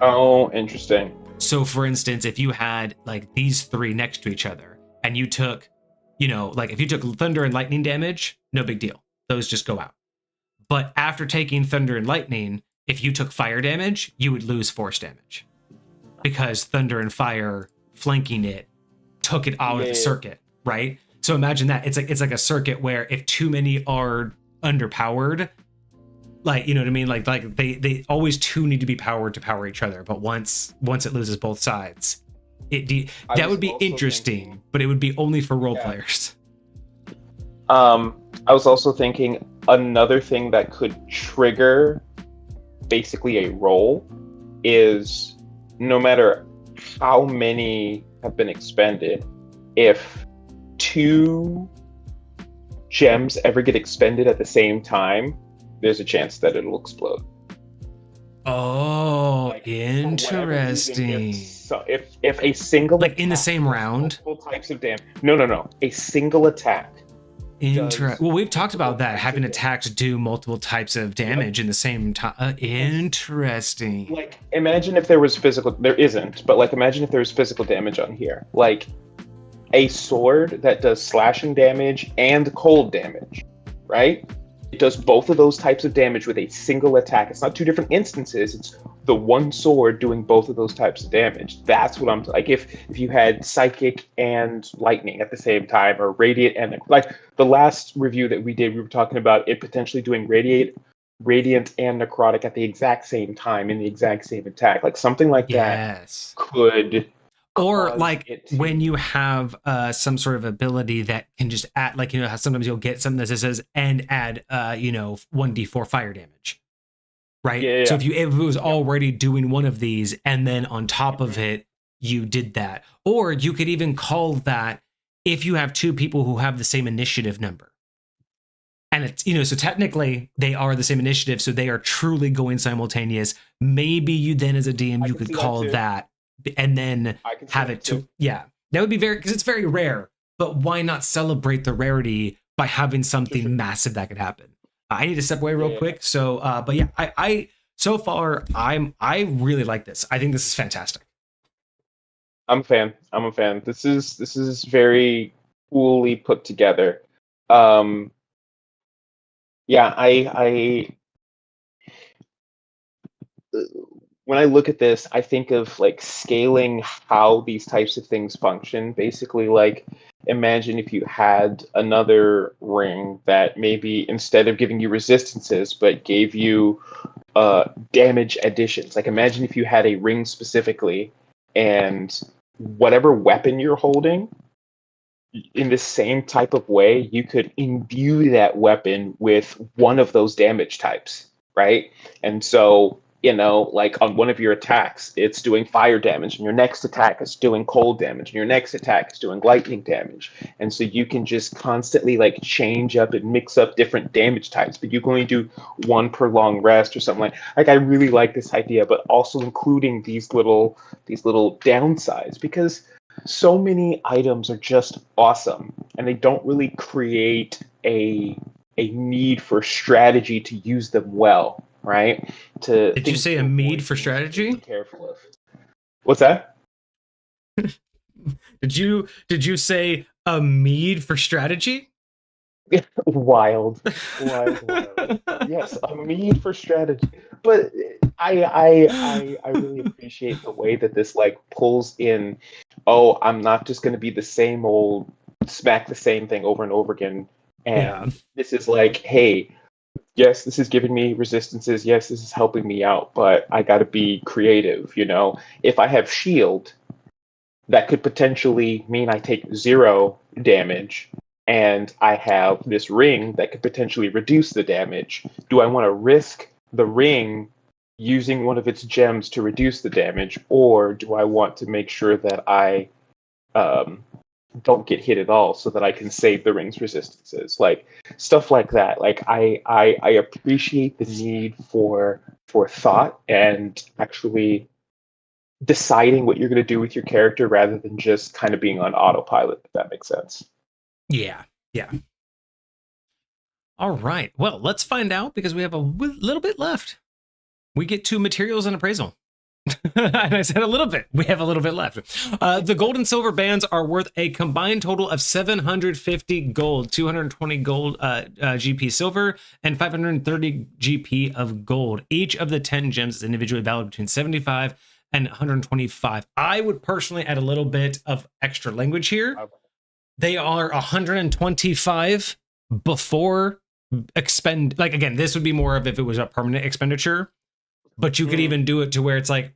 Oh, interesting. So for instance, if you had like these 3 next to each other and you took, like if you took thunder and lightning damage, no big deal. Those just go out. But after taking thunder and lightning, if you took fire damage, you would lose force damage because thunder and fire flanking it took it out of the circuit, right? So imagine that it's like a circuit where if too many are underpowered, like, you know what I mean? Like they always 2 need to be powered to power each other, but once it loses both sides, that would be interesting, but it would be only for role players. I was also thinking another thing that could trigger basically a roll is no matter how many have been expended, if 2 gems ever get expended at the same time, there's a chance that it'll explode. Oh, interesting. If a single like in the same round, multiple types of damage. No. A single attack. Well, we've talked about that, having attacks do multiple types of damage in the same time. Interesting. Like, imagine if there was physical. There isn't, but like, imagine if there was physical damage on here. Like, a sword that does slashing damage and cold damage, right? It does both of those types of damage with a single attack. It's not 2 different instances. It's the one sword doing both of those types of damage. That's what I'm like. If you had psychic and lightning at the same time, or radiant and like the last review that we did, we were talking about it potentially doing radiant and necrotic at the exact same time in the exact same attack. Like something like that could. Or like when you have some sort of ability that can just add, like, how sometimes you'll get something that says and add 1d4 fire damage, right? Yeah. So if it was already doing one of these and then on top of it you did that, or you could even call that if you have 2 people who have the same initiative number, and it's so technically they are the same initiative, so they are truly going simultaneous. Maybe you then as a DM you could call that. And then have it to that would be because it's very rare, but why not celebrate the rarity by having something massive that could happen? I need to step away real quick, so but yeah, I so far I really like this. I think this is fantastic. I'm a fan. This is very coolly put together. I when I look at this, I think of like scaling how these types of things function. Basically, like imagine if you had another ring that maybe instead of giving you resistances, but gave you damage additions. Like imagine if you had a ring specifically, and whatever weapon you're holding, in the same type of way, you could imbue that weapon with one of those damage types, right? And so, like on one of your attacks, it's doing fire damage, and your next attack is doing cold damage, and your next attack is doing lightning damage. And so you can just constantly like change up and mix up different damage types, but you can only do one per long rest or something like I really like this idea, but also including these little downsides because so many items are just awesome and they don't really create a need for strategy to use them well, right? Did you say a need for strategy? Be careful of. What's that? Did you say a mead for strategy? Wild. Yes, a need for strategy. But I really appreciate the way that this like pulls in. Oh, I'm not just going to be the same old smack the same thing over and over again. And this is like, hey, yes, this is giving me resistances. Yes, this is helping me out, but I got to be creative. If I have shield, that could potentially mean I take 0 damage, and I have this ring that could potentially reduce the damage. Do I want to risk the ring using one of its gems to reduce the damage, or do I want to make sure that I don't get hit at all so that I can save the ring's resistances? Like stuff like that. Like I appreciate the need for thought and actually deciding what you're going to do with your character rather than just kind of being on autopilot, if that makes sense. Yeah. All right. Well, let's find out because we have a little bit left. We get 2 materials and appraisal. And I said a little bit. We have a little bit left. The gold and silver bands are worth a combined total of 750 gold, 220 gold GP silver, and 530 GP of gold. Each of the 10 gems is individually valued between 75 and 125. I would personally add a little bit of extra language here. They are 125 before expend. Like again, this would be more of if it was a permanent expenditure. But you could even do it to where it's like,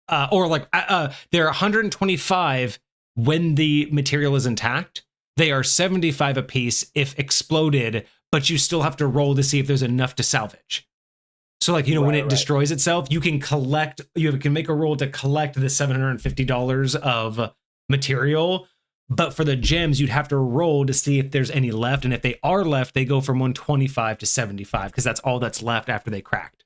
they're 125 when the material is intact. They are 75 a piece if exploded, but you still have to roll to see if there's enough to salvage. So like, when it destroys itself, you can make a roll to collect the $750 of material. But for the gems, you'd have to roll to see if there's any left. And if they are left, they go from 125 to 75 because that's all that's left after they cracked.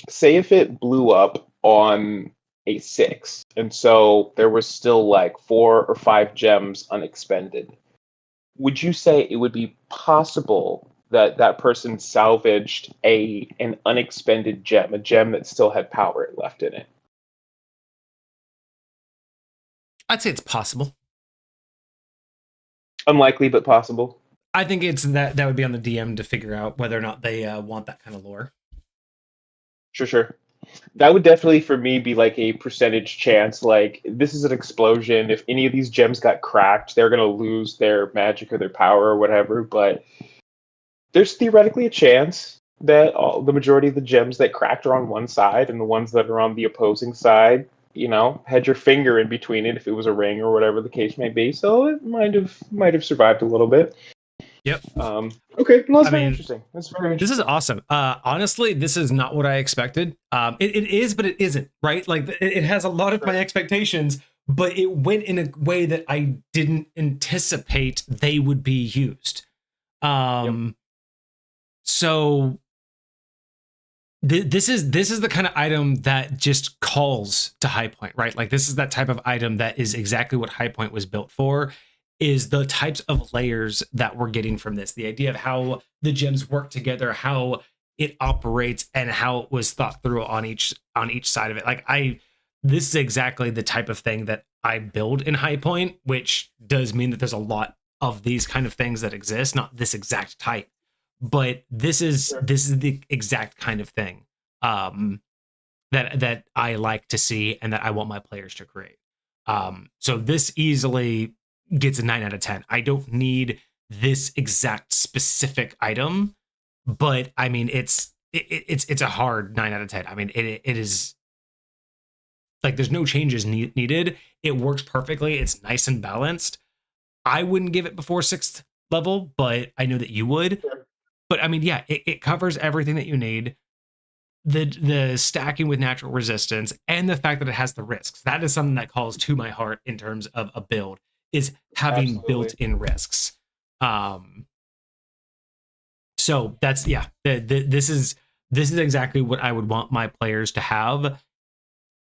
Say if it blew up on a 6, and so there was still like 4 or 5 gems unexpended, would you say it would be possible that that person salvaged an unexpended gem, a gem that still had power left in it? I'd say it's possible. Unlikely, but possible. I think it's that would be on the DM to figure out whether or not they want that kind of lore. Sure. That would definitely, for me, be like a percentage chance. Like, this is an explosion. If any of these gems got cracked, they're going to lose their magic or their power or whatever. But there's theoretically a chance that the majority of the gems that cracked are on one side, and the ones that are on the opposing side, had your finger in between it if it was a ring or whatever the case may be. So it might have survived a little bit. Yep. Okay. Well, that's very interesting. That's very interesting. This is awesome. Honestly, this is not what I expected. It is, but it isn't, right? Like it has a lot of my expectations, but it went in a way that I didn't anticipate they would be used. So this is the kind of item that just calls to High Point, right? Like this is that type of item that is exactly what High Point was built for. Is the types of layers that we're getting from this, the idea of how the gems work together, how it operates, and how it was thought through on each side of it. Like this is exactly the type of thing that I build in High Point, which does mean that there's a lot of these kind of things that exist, not this exact type, but this is the exact kind of thing. that I like to see and that I want my players to create. So this easily gets a 9 out of 10. I don't need this exact specific item, but I mean it's a hard 9 out of 10. I mean it is like there's no changes needed. It works perfectly. It's nice and balanced. I wouldn't give it before 6th level, but I know that you would. But I mean, yeah, it covers everything that you need. The stacking with natural resistance and the fact that it has the risks. That is something that calls to my heart in terms of a build, is having Absolutely. built-in risks. So that's yeah. This is exactly what I would want my players to have.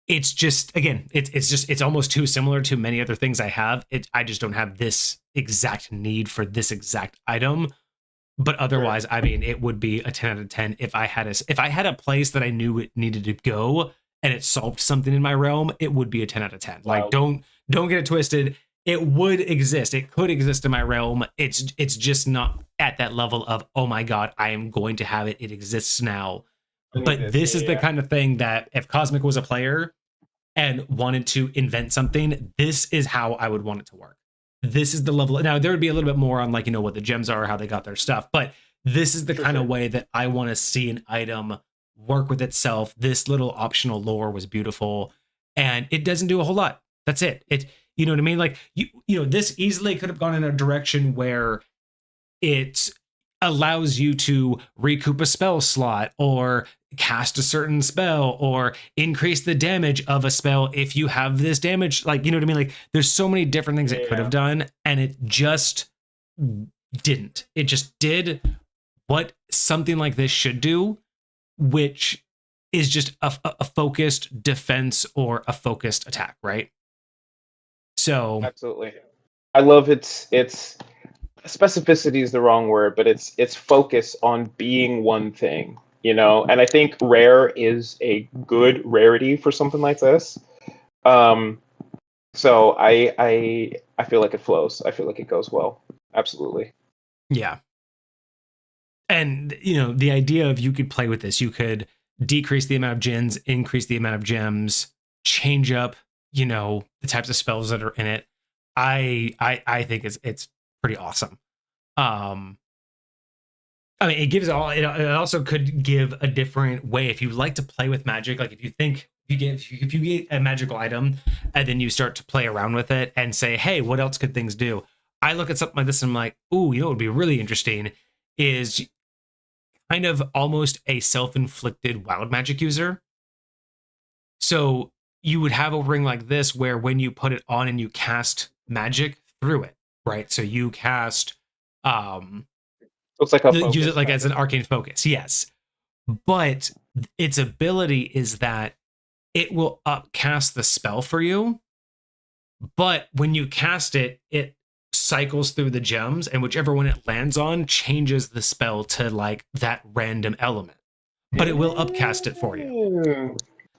It's just again, it's almost too similar to many other things I have. I just don't have this exact need for this exact item. But otherwise, I mean, it would be a 10 out of 10 if I had a place that I knew it needed to go and it solved something in my realm. It would be a 10 out of 10. Wow. Like, don't get it twisted. It would exist. It could exist in my realm. It's just not at that level of, oh my god, I am going to have it. It exists now. But this is the kind of thing that if Cosmic was a player and wanted to invent something, this is how I would want it to work. This is the level. Now there would be a little bit more on like, what the gems are, how they got their stuff, but this is the kind of way that I want to see an item work with itself. This little optional lore was beautiful, and it doesn't do a whole lot. That's it. You know what I mean? Like this easily could have gone in a direction where it allows you to recoup a spell slot or cast a certain spell or increase the damage of a spell if you have this damage. Like, you know what I mean? Like, there's so many different things it could have done, and it just didn't. It just did what something like this should do, which is just a focused defense or a focused attack, right? So absolutely, I love its specificity is the wrong word, but it's focus on being one thing, and I think rare is a good rarity for something like this. So I feel like it flows. I feel like it goes well. Absolutely. Yeah. And the idea of you could play with this, you could decrease the amount of gens, increase the amount of gems, change up the types of spells that are in it. I think it's pretty awesome. I mean, it gives all. It also could give a different way if you like to play with magic. Like if you get a magical item and then you start to play around with it and say, hey, what else could things do? I look at something like this and I'm like, ooh, what would be really interesting is kind of almost a self-inflicted wild magic user. So you would have a ring like this where when you put it on and you cast magic through it, right? So you cast looks like a use it like as an arcane focus, yes. But its ability is that it will upcast the spell for you. But when you cast it, it cycles through the gems, and whichever one it lands on changes the spell to like that random element. But it will upcast it for you.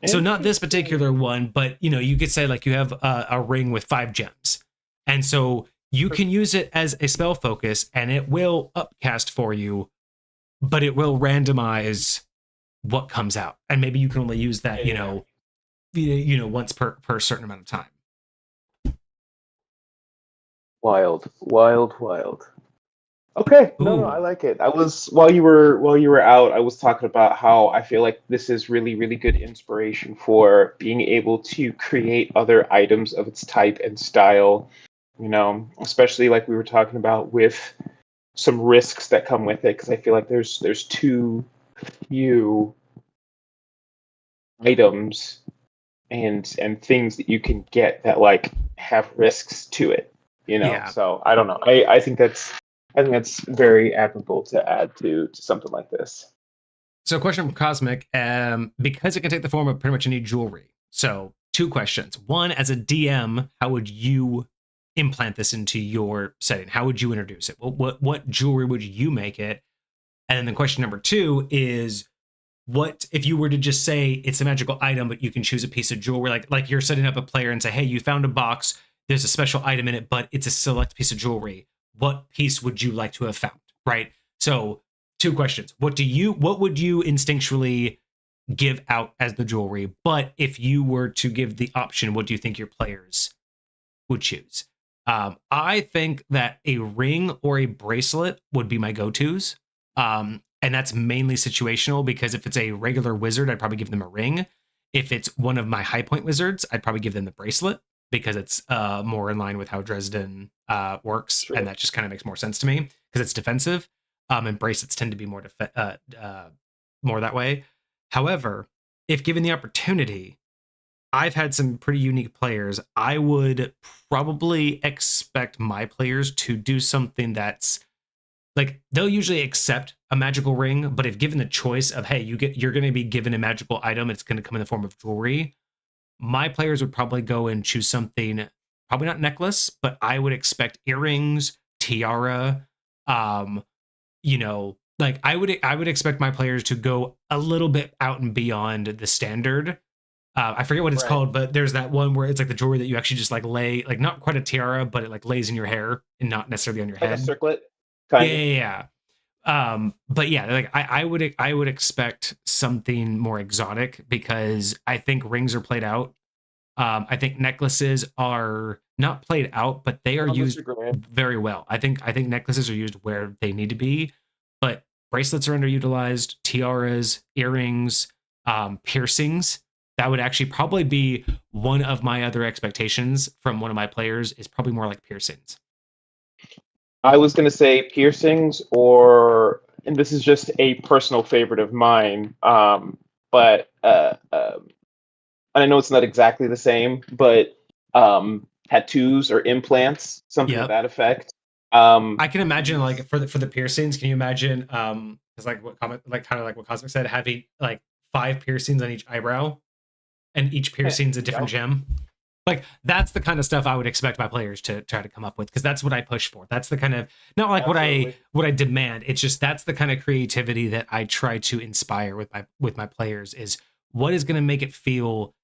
So not this particular one, but you could say like you have a ring with 5 gems, and so you can use it as a spell focus, and it will upcast for you, but it will randomize what comes out, and maybe you can only use that once per certain amount of time. Wild. Okay, no, I like it. I was while you were out, I was talking about how I feel like this is really, really good inspiration for being able to create other items of its type and style. Especially like we were talking about with some risks that come with it, because I feel like there's too few items and things that you can get that like have risks to it. Yeah. So I don't know. I think that's very admirable to add to something like this. So, a question from Cosmic, because it can take the form of pretty much any jewelry. So, 2 questions. One, as a DM, how would you implant this into your setting? How would you introduce it? What jewelry would you make it? And then the question number 2 is, what if you were to just say it's a magical item, but you can choose a piece of jewelry, like you're setting up a player and say, hey, you found a box, there's a special item in it, but it's a select piece of jewelry. What piece would you like to have found? Right. So 2 questions. What would you instinctually give out as the jewelry. But if you were to give the option, what do you think your players would choose? I think that a ring or a bracelet would be my go-tos. And that's mainly situational, because if it's a regular wizard, I'd probably give them a ring. If it's one of my high point wizards, I'd probably give them the bracelet, because it's more in line with how Dresden works. True. And that just kind of makes more sense to me, because it's defensive. And bracelets tend to be more that way. However, if given the opportunity, I've had some pretty unique players. I would probably expect my players to do something that's like, they'll usually accept a magical ring, but if given the choice of, hey, you're going to be given a magical item, it's going to come in the form of jewelry, my players would probably go and choose something, probably not necklace, but I would expect earrings, tiara, like I would expect my players to go a little bit out and beyond the standard. I forget what it's Right. called, but there's that one where it's like the jewelry that you actually just like lay, like not quite a tiara, but it like lays in your hair and not necessarily on your Like a head. circlet, Yeah, kind of. yeah, yeah. But yeah, like I would expect something more exotic, because I think rings are played out. I think necklaces are not played out, but they I are don't used disagree. very well. I think necklaces are used where they need to be, but bracelets are underutilized. Tiaras, earrings, piercings. That would actually probably be one of my other expectations from one of my players, is probably more like piercings. I was going to say piercings, or, and this is just a personal favorite of mine, but and I know it's not exactly the same, but tattoos or implants, something to Yep. that effect. I can imagine, These, like, for the piercings, can you imagine because like what comment, like kind of like what Cosmic said, having like 5 piercings on each eyebrow, and each piercing's a different yep, gem. Like, that's the kind of stuff I would expect my players to try to come up with, because that's what I push for. That's the kind of, not like absolutely. what I demand. It's just, that's the kind of creativity that I try to inspire with my players, is what is going to make it feel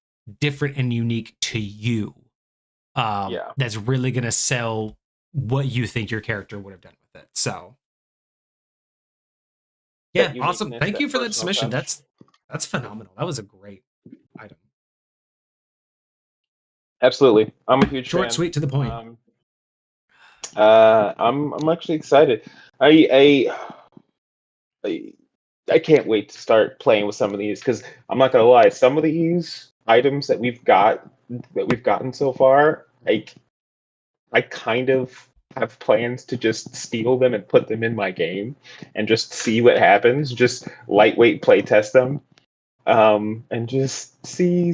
different and unique to you. Yeah. That's really going to sell what you think your character would have done with it. So yeah, That awesome. uniqueness, Thank you that for that personal submission. touch. That's phenomenal. That was a great item. Absolutely. I'm a huge Short, fan. sweet, to the point. I'm actually excited. I, I I can't wait to start playing with some of these, because I'm not gonna lie, some of these items that we've gotten so far, like, I kind of have plans to just steal them and put them in my game and just see what happens. Just lightweight play test them, and just see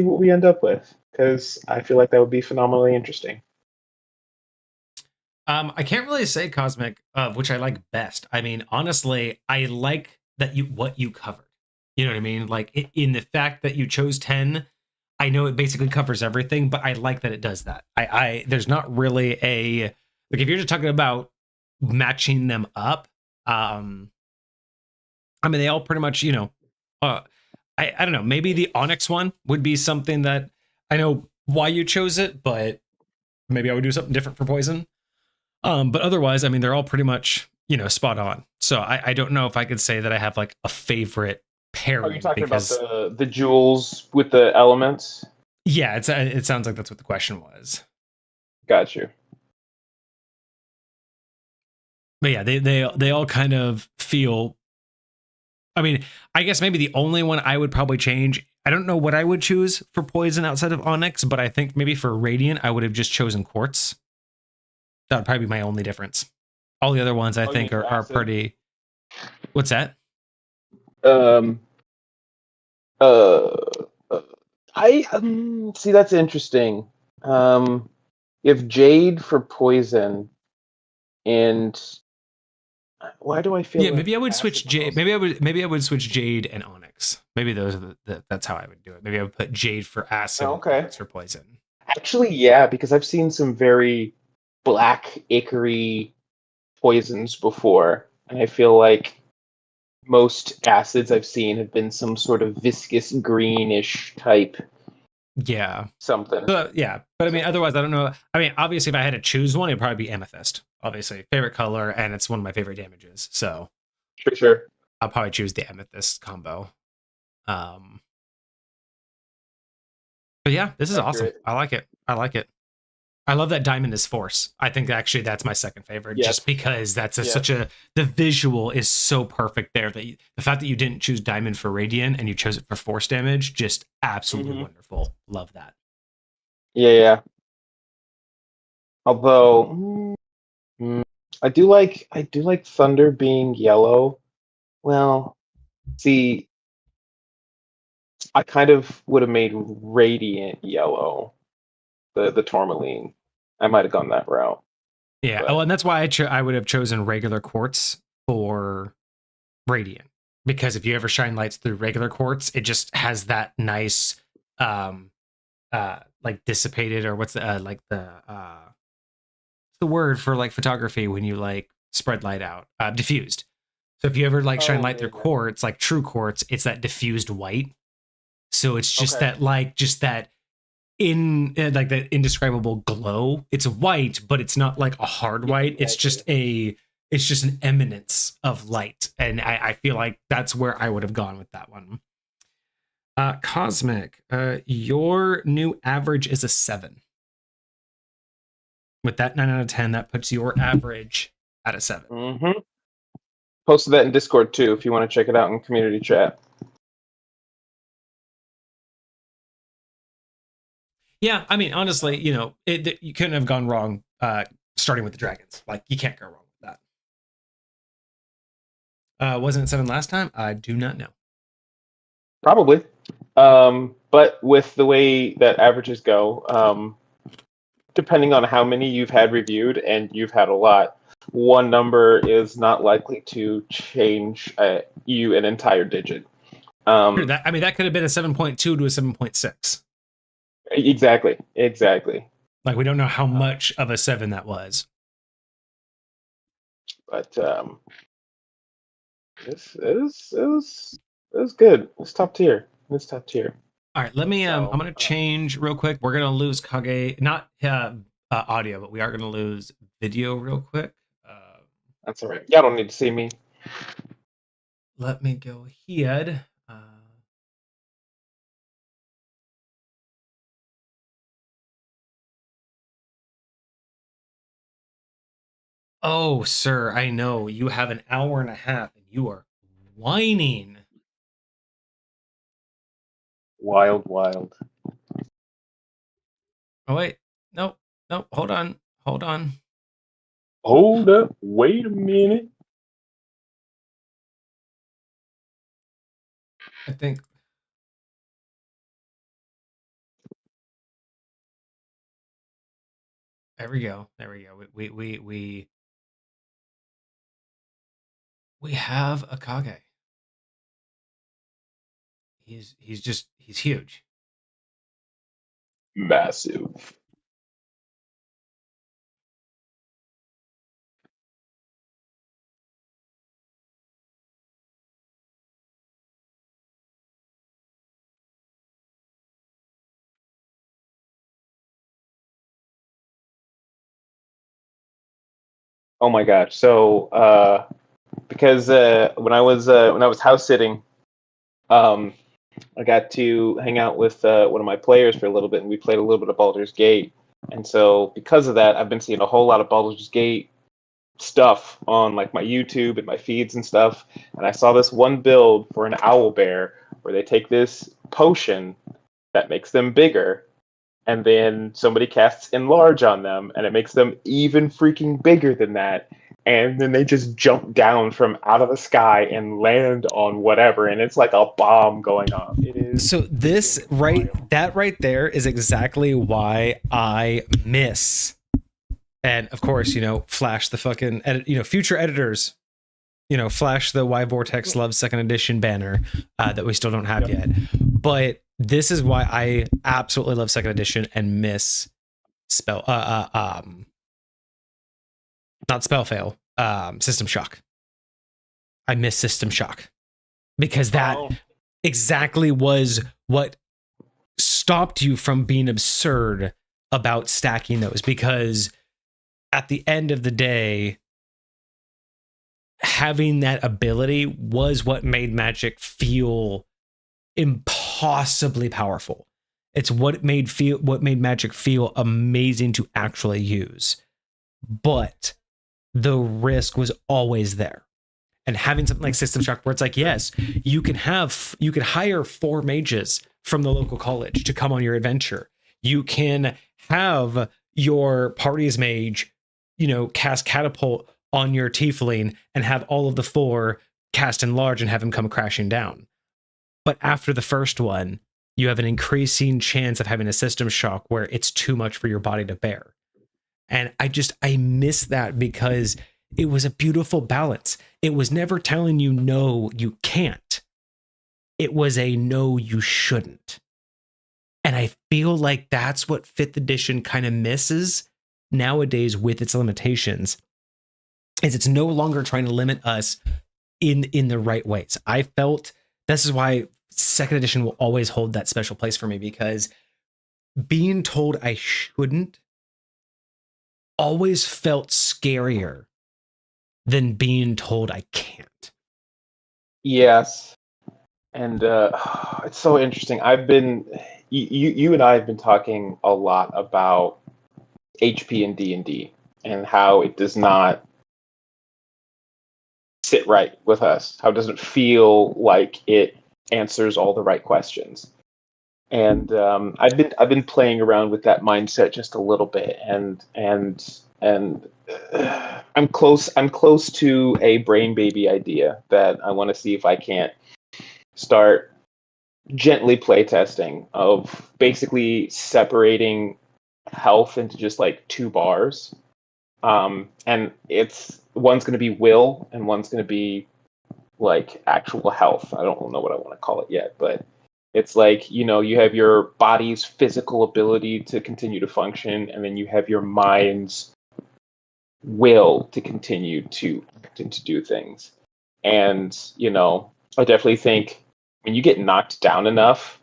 what we end up with. Because I feel like that would be phenomenally interesting. I can't really say Cosmic which I like best. I mean, honestly, I like that what you covered. You know what I mean? Like, in the fact that you chose 10, I know it basically covers everything, but I like that it does that. I there's not really a, like, if you're just talking about matching them up, I mean, they all pretty much, uh I don't know, maybe the Onyx one would be something that I know why you chose it, but maybe I would do something different for Poison. But otherwise, I mean, they're all pretty much, spot on. So I don't know if I could say that I have like a favorite Are you pairing, talking about because the jewels with the elements? yeah, it sounds like that's what the question was. Got you. But yeah, they all kind of feel. I mean, I guess maybe the only one I would probably change. I don't know what I would choose for Poison outside of Onyx, but I think maybe for Radiant, I would have just chosen Quartz. That would probably be my only difference. All the other ones I Oh, you think mean for are acid? pretty. What's that? Um. Uh. uh, I see. That's interesting. Um. You have Jade for poison, and why do I feel Yeah, like maybe I would acid switch would Jade. also be? Maybe I would switch Jade and Onyx. Maybe those are that's how I would do it. Maybe I would put Jade for acid Oh, and okay. Onyx for poison. Actually, yeah, because I've seen some very black ichory poisons before, and I feel like most acids I've seen have been some sort of viscous greenish type Yeah. something. But yeah, but I mean, So, otherwise, I don't know. I mean, obviously, if I had to choose one, it'd probably be Amethyst. Obviously, favorite color, and it's one of my favorite damages. So for sure. I'll probably choose the Amethyst combo. But yeah, this is awesome. Accurate. I like it. I like it. I love that diamond is force. I think actually that's my second favorite, Yes. just because that's Yes. such a the visual is so perfect there that the fact that you didn't choose diamond for radiant and you chose it for force damage, just absolutely wonderful. Love that. Yeah. Although I do like thunder being yellow. Well, see, I kind of would have made radiant yellow, the tourmaline. I might have gone that route. Yeah. But Oh, and that's why I would have chosen regular quartz for radiant, because if you ever shine lights through regular quartz, it just has that nice like dissipated, or what's the word for like photography when you like spread light out, diffused. So if you ever like shine light through quartz, like true quartz, it's that diffused white. So it's just that like just that like that indescribable glow. It's white, but it's not like a hard white. It's just an eminence of light, and I feel like that's where I would have gone with that one. Cosmic, your new average is a 7. With that 9 out of 10, that puts your average at a 7. Posted that in Discord too, if you want to check it out in community chat. Yeah, I mean, honestly, you know, you couldn't have gone wrong starting with the dragons. Like, you can't go wrong with that. Wasn't it 7 last time? I do not know. Probably. But with the way that averages go, depending on how many you've had reviewed, and you've had a lot, one number is not likely to change you an entire digit. That could have been a 7.2 to a 7.6. Exactly. Like, we don't know how much of a 7 that was. But it was good. It's top tier. All right, let me. I'm going to change real quick. We're going to lose Kage, not audio, but we are going to lose video real quick. That's all right. Y'all don't need to see me. Let me go ahead. Oh, sir, I know you have an hour and a half, and you are whining. Wild. Oh wait, nope. Hold on. Hold up. Wait a minute. I think. There we go. We have a Kage. He's huge. Massive. Oh my gosh. So because when I was house sitting, I got to hang out with one of my players for a little bit, and we played a little bit of Baldur's Gate. And so because of that, I've been seeing a whole lot of Baldur's Gate stuff on like my YouTube and my feeds and stuff. And I saw this one build for an owl bear where they take this potion that makes them bigger, and then somebody casts enlarge on them, and it makes them even freaking bigger than that. And then they just jump down from out of the sky and land on whatever, and it's like a bomb going off. It is so this that right there is exactly why I miss. And of course, you know, flash the fucking future editors, flash the Why Vortex Loves Second Edition banner that we still don't have yet. But this is why I absolutely love Second Edition and miss not Spell Fail, System Shock. I miss System Shock because that exactly was what stopped you from being absurd about stacking those, because at the end of the day, having that ability was what made Magic feel impossibly powerful. It's what made magic feel amazing to actually use. But the risk was always there. And having something like System Shock where it's like, yes, you could hire 4 mages from the local college to come on your adventure. You can have your party's mage, cast catapult on your tiefling and have all of the 4 cast enlarge and have him come crashing down. But after the first one, you have an increasing chance of having a system shock where it's too much for your body to bear. And I miss that because it was a beautiful balance. It was never telling you, no, you can't. It was a no, you shouldn't. And I feel like that's what 5th edition kind of misses nowadays with its limitations, is it's no longer trying to limit us in the right ways. I felt this is why 2nd edition will always hold that special place for me, because being told I shouldn't always felt scarier than being told I can't. Yes. And it's so interesting. You and I have been talking a lot about HP and D&D and how it does not sit right with us. How it doesn't feel like it answers all the right questions. And I've been playing around with that mindset just a little bit, and I'm close to a brain baby idea that I want to see if I can't start gently playtesting of basically separating health into just like 2 bars. And it's one's going to be will and one's going to be like actual health. I don't know what I want to call it yet, but it's like, you have your body's physical ability to continue to function, and then you have your mind's will to continue to act and to do things. And, I definitely think when you get knocked down enough,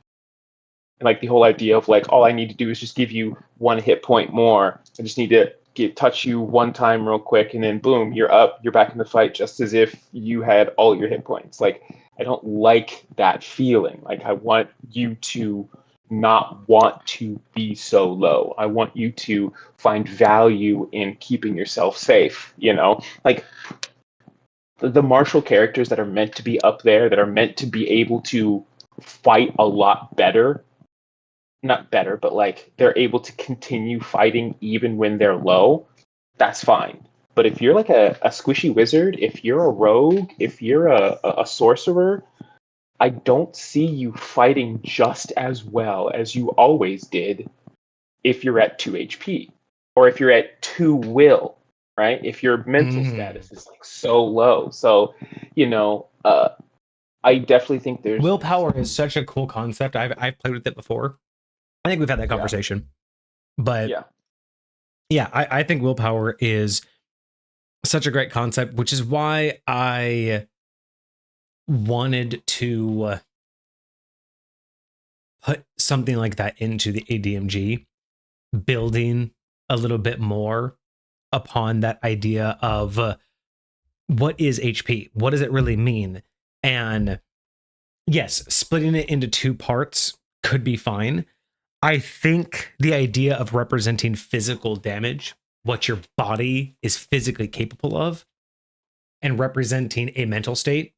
and like the whole idea of like, all I need to do is just give you 1 hit point more. I just need to touch you 1 time real quick, and then boom, you're up, you're back in the fight, just as if you had all your hit points. Like, I don't like that feeling. Like, I want you to not want to be so low. I want you to find value in keeping yourself safe, Like, the martial characters that are meant to be up there, that are meant to be able to fight a lot better, not better, but like they're able to continue fighting even when they're low, that's fine. But if you're like a squishy wizard, if you're a rogue, if you're a sorcerer, I don't see you fighting just as well as you always did if you're at 2 HP. Or if you're at 2 will, right? If your mental status is like so low. So, I definitely think there's... Willpower is such a cool concept. I've played with it before. I think we've had that conversation. Yeah. But yeah, I think willpower is such a great concept, which is why I wanted to put something like that into the ADMG, building a little bit more upon that idea of what is HP? What does it really mean? And yes, splitting it into 2 parts could be fine. I think the idea of representing physical damage, what your body is physically capable of, and representing a mental state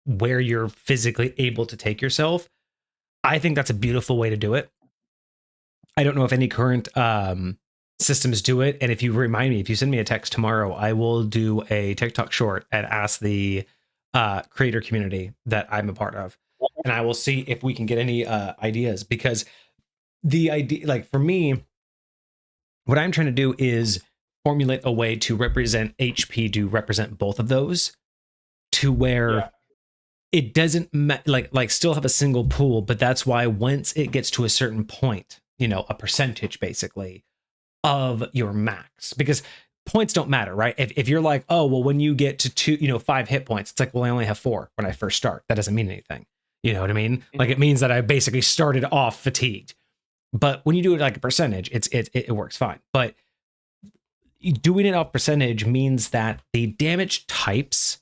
where you're physically able to take yourself, I think that's a beautiful way to do it. I don't know if any current systems do it. And if you remind me, if you send me a text tomorrow, I will do a TikTok short and ask the creator community that I'm a part of. And I will see if we can get any ideas, because the idea, like for me, what I'm trying to do is formulate a way to represent HP to represent both of those, to where it doesn't like still have a single pool, but that's why once it gets to a certain point, a percentage basically of your max, because points don't matter, right? If you're like, oh, well, when you get to 5 hit points, it's like, well, I only have 4 when I first start. That doesn't mean anything. You know what I mean? Mm-hmm. Like, it means that I basically started off fatigued. But when you do it like a percentage, it works fine. But doing it off percentage means that the damage types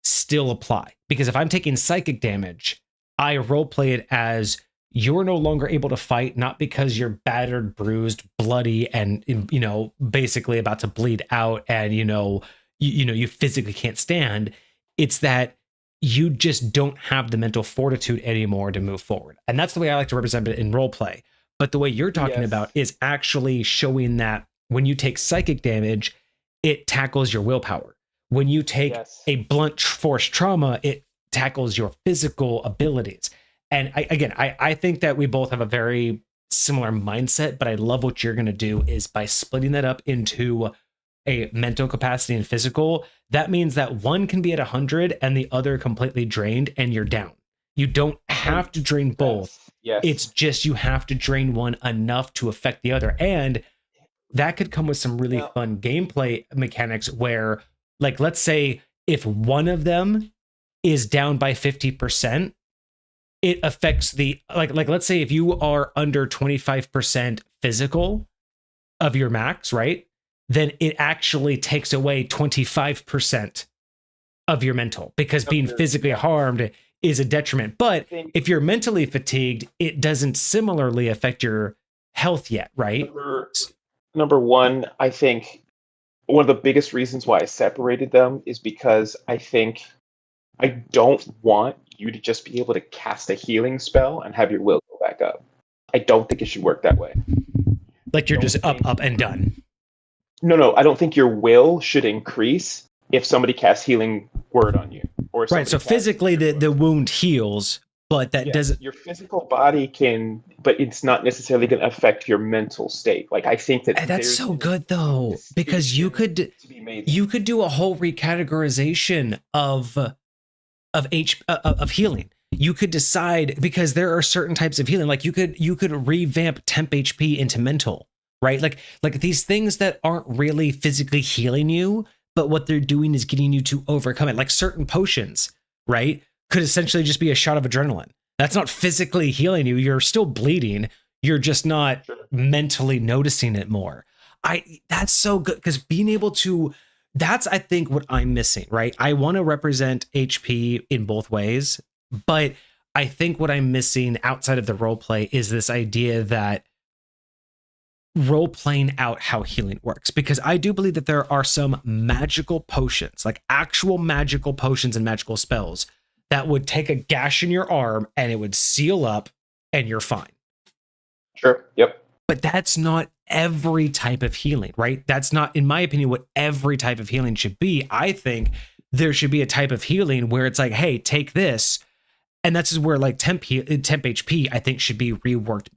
still apply. Because if I'm taking psychic damage, I roleplay it as you're no longer able to fight, not because you're battered, bruised, bloody, and basically about to bleed out, and you physically can't stand. It's that you just don't have the mental fortitude anymore to move forward, and that's the way I like to represent it in roleplay. But the way you're talking about is actually showing that when you take psychic damage, it tackles your willpower. When you take a blunt force trauma, it tackles your physical abilities. And I think that we both have a very similar mindset, but I love what you're going to do is by splitting that up into a mental capacity and physical. That means that one can be at 100 and the other completely drained and you're down. You don't have to drain both. It's just you have to drain one enough to affect the other. And that could come with some really fun gameplay mechanics where, like, let's say if one of them is down by 50%, it affects the like let's say if you are under 25% physical of your max, right? Then it actually takes away 25% of your mental, because being physically harmed is a detriment. But if you're mentally fatigued, it doesn't similarly affect your health yet, right? Number one, I think one of the biggest reasons why I separated them is because I think I don't want you to just be able to cast a healing spell and have your will go back up. I don't think it should work that way. Like you're just up and done. No, I don't think your will should increase if somebody casts healing word on you. Right, so physically the wound heals, but that doesn't... Your physical body can, but it's not necessarily going to affect your mental state. Like, I think that... That's so good, though, because you could do a whole recategorization of healing. You could decide, because there are certain types of healing, like you could revamp temp HP into mental, right? Like these things that aren't really physically healing you, but what they're doing is getting you to overcome it. Like certain potions, right, could essentially just be a shot of adrenaline. That's not physically healing you. You're still bleeding. You're just not mentally noticing it more. That's so good, because being able to... That's, I think, what I'm missing, right? I want to represent HP in both ways, but I think what I'm missing outside of the role play is this idea that role playing out how healing works, because I do believe that there are some magical potions, like actual magical potions and magical spells, that would take a gash in your arm and it would seal up and you're fine. Sure. Yep. But that's not every type of healing, right? That's not, in my opinion, what every type of healing should be. I think there should be a type of healing where it's like, hey, take this. And that's where like temp HP, I think, should be reworked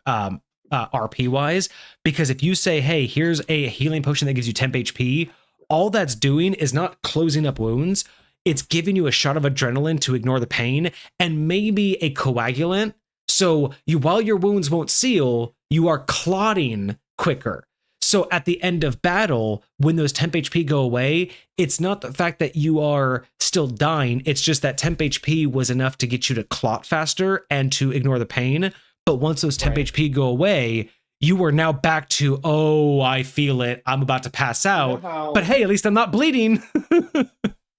RP wise. Because if you say, hey, here's a healing potion that gives you temp HP, all that's doing is not closing up wounds. It's giving you a shot of adrenaline to ignore the pain, and maybe a coagulant. So while your wounds won't seal, you are clotting quicker. So at the end of battle, when those temp HP go away, it's not the fact that you are still dying. It's just that temp HP was enough to get you to clot faster and to ignore the pain. But once those temp HP go away, you are now back to, oh, I feel it, I'm about to pass out. But hey, at least I'm not bleeding.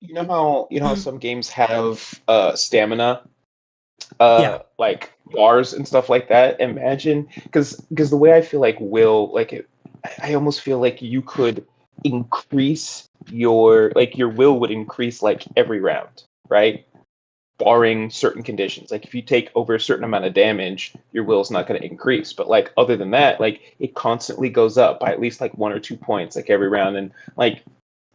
You know how some games have stamina, like bars and stuff like that. Imagine, because the way I feel like I almost feel like you could increase your will would increase like every round, right? Barring certain conditions. Like if you take over a certain amount of damage, your will's not going to increase. But like other than that, like it constantly goes up by at least like 1 or 2 points like every round. And like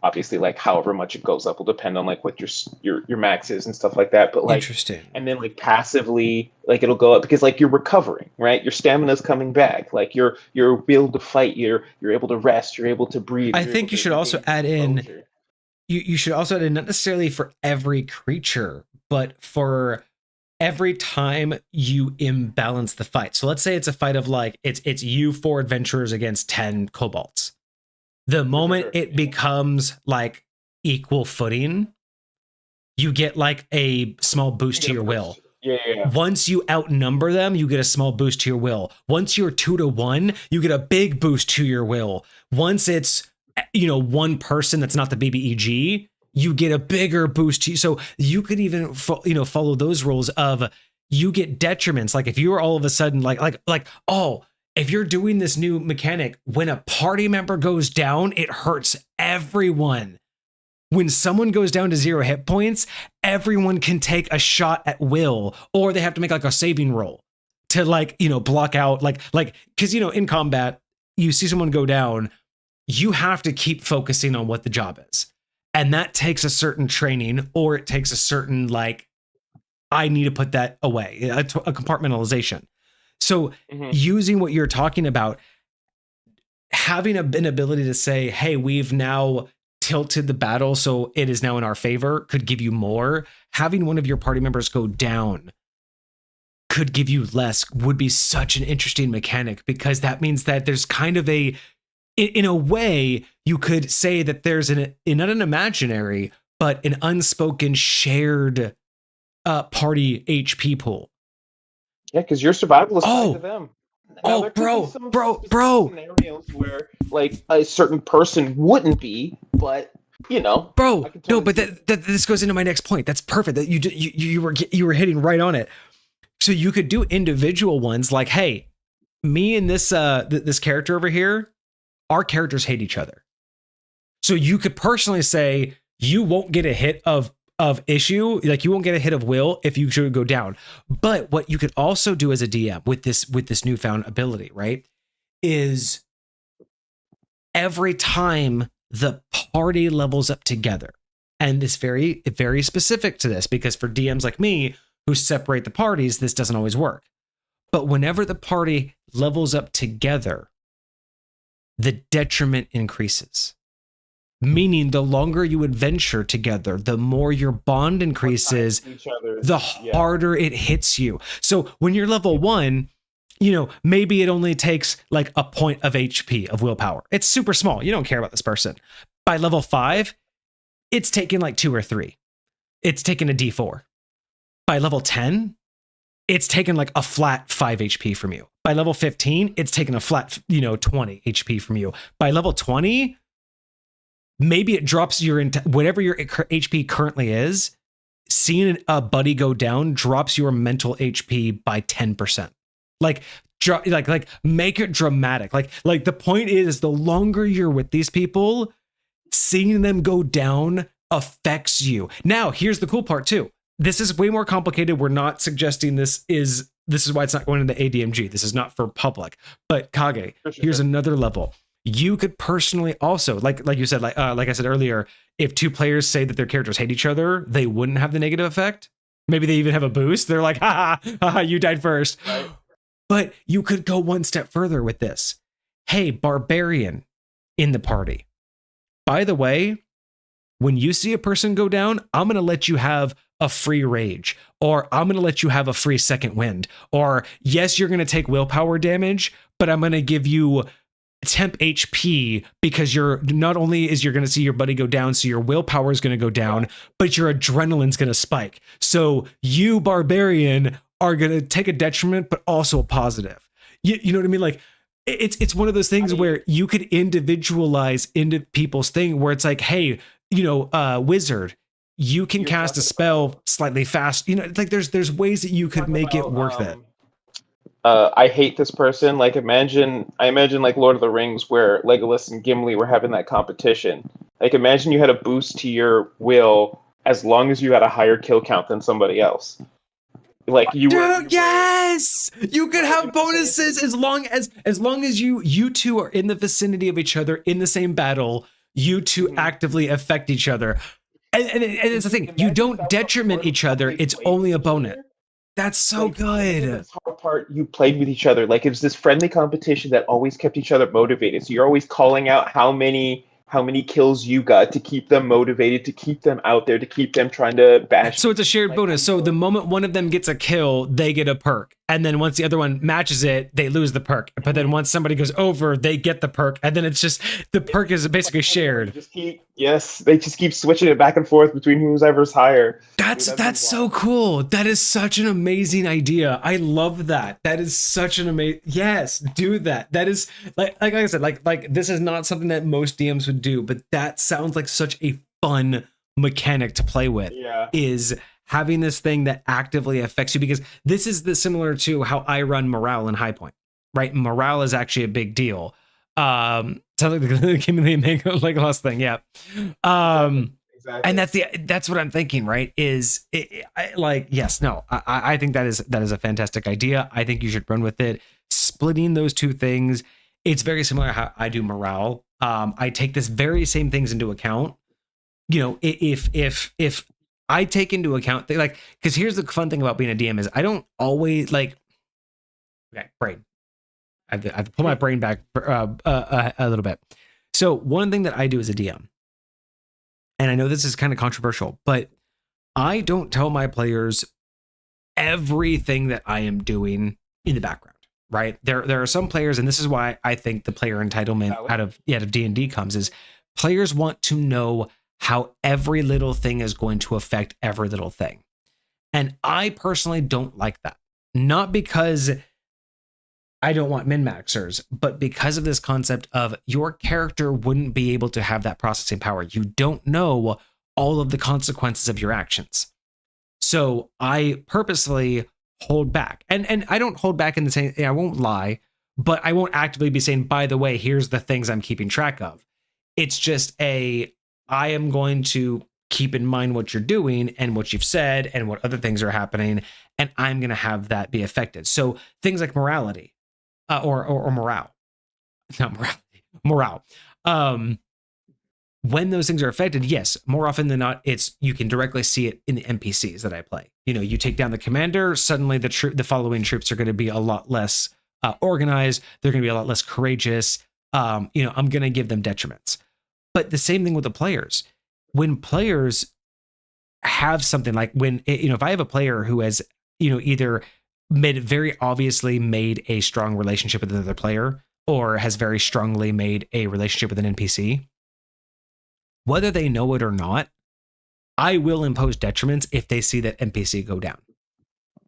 obviously like however much it goes up will depend on like what your max is and stuff like that. But like interesting. And then like passively like it'll go up because like you're recovering, right? Your stamina's coming back. Like you're able to fight, you're able to rest, you're able to breathe. I think you should also add in you should also add in, not necessarily for every creature, but for every time you imbalance the fight. So let's say it's a fight of like it's you 4 adventurers against 10 kobolds. The moment it becomes like equal footing, you get like a small boost to your will. Yeah. Once you outnumber them, you get a small boost to your will. Once you're 2-to-1, you get a big boost to your will. Once it's, one person that's not the BBEG, you get a bigger boost to you. So you could even, follow those rules of you get detriments. Like if you are all of a sudden like, oh, if you're doing this new mechanic, when a party member goes down, it hurts everyone. When someone goes down to 0 hit points, everyone can take a shot at will, or they have to make like a saving roll to like, block out like, cause in combat, you see someone go down, you have to keep focusing on what the job is. And that takes a certain training, or it takes a certain like, I need to put that away, a compartmentalization. So using what you're talking about, having an ability to say, hey, we've now tilted the battle so it is now in our favor, could give you more. Having one of your party members go down could give you less, would be such an interesting mechanic, because that means that there's kind of in a way, you could say that there's not an imaginary, but an unspoken shared party HP pool. Yeah, because your survival is tied to them. Now, bro. Scenarios where like a certain person wouldn't be, but bro. No, but this goes into my next point. That's perfect. That you were hitting right on it. So you could do individual ones like, hey, me and this this character over here, our characters hate each other. So you could personally say you won't get a hit of issue, like you won't get a hit of will if you should go down. But what you could also do as a DM with this newfound ability, right, is every time the party levels up together, and it's very specific to this, because for DMs like me who separate the parties, this doesn't always work. But whenever the party levels up together, the detriment increases. Meaning the longer you adventure together, the more your bond increases, the harder it hits you. So when you're level 1, maybe it only takes like a point of HP of willpower. It's super small. You don't care about this person. By level 5, it's taken like 2 or 3. It's taken a D4. By level 10, it's taken like a flat 5 HP from you. By level 15, it's taken a flat, 20 HP from you. By level 20, maybe it drops whatever your HP currently is. Seeing a buddy go down drops your mental HP by 10%. Like make it dramatic. Like the point is, the longer you're with these people, seeing them go down affects you. Now, here's the cool part too. This is way more complicated. We're not suggesting this is why it's not going into ADMG. This is not for public. But Kage, here's another level. You could personally also, like you said, like I said earlier, if 2 players say that their characters hate each other, they wouldn't have the negative effect. Maybe they even have a boost. They're like, ha, you died first. Right. But you could go one step further with this. Hey, barbarian in the party. By the way, when you see a person go down, I'm going to let you have a free rage, or I'm going to let you have a free second wind, or yes, you're going to take willpower damage, but I'm going to give you temp HP, because you're not only is you're going to see your buddy go down, so your willpower is going to go down, but your adrenaline's going to spike. So you, barbarian, are going to take a detriment, but also a positive. You know what I mean? Like it's one of those things where you could individualize into people's thing, where it's like, hey, wizard, you can cast a spell slightly fast. It's like there's ways that you could make it work that. I hate this person. Like I imagine like Lord of the Rings, where Legolas and Gimli were having that competition. Like imagine you had a boost to your will as long as you had a higher kill count than somebody else. Like you yes, you could have bonuses as long as you two are in the vicinity of each other in the same battle. You two actively affect each other, and it's the thing. You don't detriment each other. It's only a bonus. That's so good. That's the hard part. You played with each other. Like it was this friendly competition that always kept each other motivated. So you're always calling out how many kills you got to keep them motivated, to keep them out there, to keep them trying to bash. So it's a shared bonus. So the moment one of them gets a kill, they get a perk. And then once the other one matches it, they lose the perk. But then once somebody goes over, they get the perk. And then it's just, the perk is basically shared. They just keep switching it back and forth between whoever's higher. That's so cool. That is such an amazing idea. I love that. That is such an amazing, yes, do that. That is like I said, like this is not something that most DMs would do, but that sounds like such a fun mechanic to play with. Yeah. Is having this thing that actively affects you, because this is similar to how I run morale in High Point, right? Morale is actually a big deal. Sounds like the Kimberly Legolas thing, yeah. Exactly. And that's what I'm thinking, right? Is I think that is a fantastic idea. I think you should run with it. Splitting those two things, it's very similar to how I do morale. I take this very same things into account. You know, if I take into account like, because here's the fun thing about being a DM is I don't always like. Okay, brain. I have to pull my brain back a little bit. So one thing that I do as a DM, and I know this is kind of controversial, but I don't tell my players everything that I am doing in the background, right? There are some players, and this is why I think the player entitlement out of D&D comes, is players want to know how every little thing is going to affect every little thing. And I personally don't like that. Not because I don't want min-maxers, but because of this concept of your character wouldn't be able to have that processing power. You don't know all of the consequences of your actions. So I purposely hold back. And I don't hold back in the same, I won't lie, but I won't actively be saying, by the way, here's the things I'm keeping track of. It's just I am going to keep in mind what you're doing and what you've said and what other things are happening. And I'm going to have that be affected. So things like morality, or morale, not morality, morale. When those things are affected, yes, more often than not, you can directly see it in the NPCs that I play. You know, you take down the commander, suddenly the following troops are going to be a lot less organized. They're going to be a lot less courageous. I'm going to give them detriments. But the same thing with the players. When players have something like if I have a player who has, either very obviously made a strong relationship with another player or has very strongly made a relationship with an NPC, whether they know it or not, I will impose detriments if they see that NPC go down,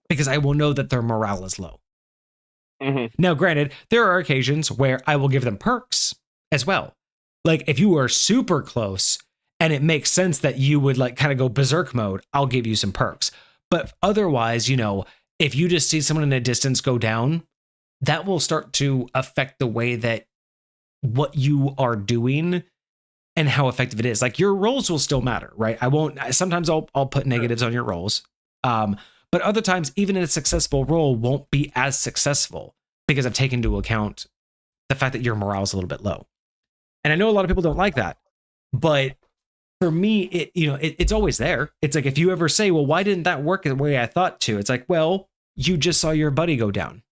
because I will know that their morale is low. Mm-hmm. Now, granted, there are occasions where I will give them perks as well. Like if you are super close and it makes sense that you would like kind of go berserk mode, I'll give you some perks. But otherwise, if you just see someone in a distance go down, that will start to affect the way that what you are doing and how effective it is. Like your rolls will still matter, right? Sometimes I'll put negatives on your rolls. But other times, even a successful roll won't be as successful because I've taken into account the fact that your morale is a little bit low. And I know a lot of people don't like that, but for me, it's always there. It's like, if you ever say, well, why didn't that work the way I thought to? It's like, well, you just saw your buddy go down.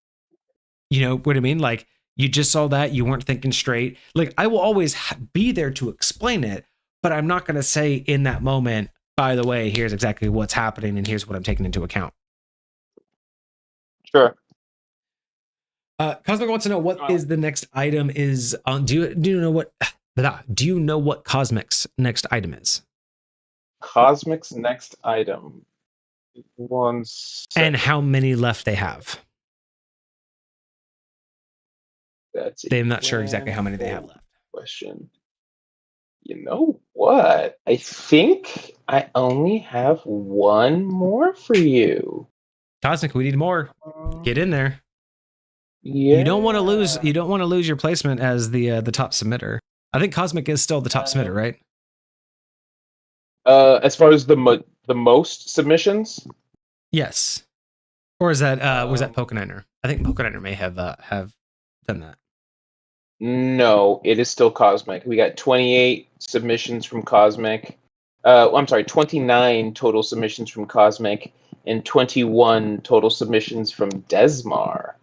You know what I mean? Like, you just saw that, you weren't thinking straight. Like, I will always be there to explain it, but I'm not going to say in that moment, by the way, here's exactly what's happening and here's what I'm taking into account. Sure. Cosmic wants to know what is the next item is on. Do you know what? Do you know what Cosmic's next item is? Cosmic's next item. And how many left they have? I'm not sure exactly how many they have left. Question. You know what? I think I only have one more for you. Cosmic, we need more. Get in there. Yeah. You don't want to lose. You don't want to lose your placement as the top submitter. I think Cosmic is still the top submitter, right? As far as the most submissions. Yes. Or is that was that Pokeniner? I think Pokeniner may have done that. No, it is still Cosmic. We got 28 submissions from Cosmic. I'm sorry, 29 total submissions from Cosmic and 21 total submissions from Desmar.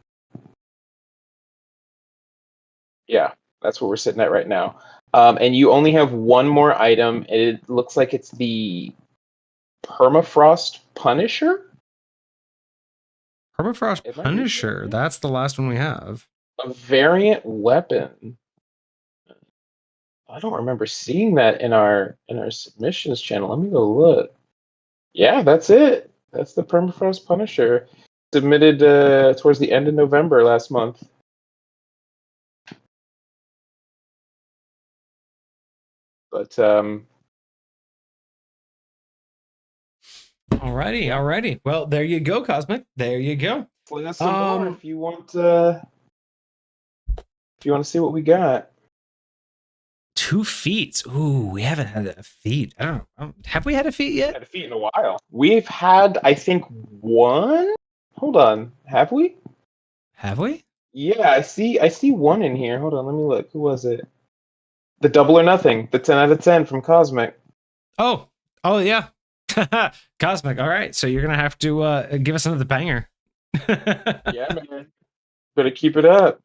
Yeah, that's where we're sitting at right now. And you only have one more item, and it looks like it's the Permafrost Punisher? Permafrost Punisher. That's the last one we have. A variant weapon. I don't remember seeing that in our submissions channel. Let me go look. Yeah, that's it. That's the Permafrost Punisher. Submitted towards the end of November last month. But Alrighty. Well, there you go, Cosmic. There you go. Fling us some more if you want to see what we got. 2 feats. Ooh, we haven't had a feat. I don't know. Have we had a feat yet? Had a feat in a while. We've had, I think, 1. Hold on. Have we? Have we? Yeah, I see 1 in here. Hold on, let me look. Who was it? The Double or Nothing. The 10 out of 10 from Kosmic. Oh yeah. Cosmic. All right. So you're gonna have to give us another banger. Yeah, man. Better keep it up.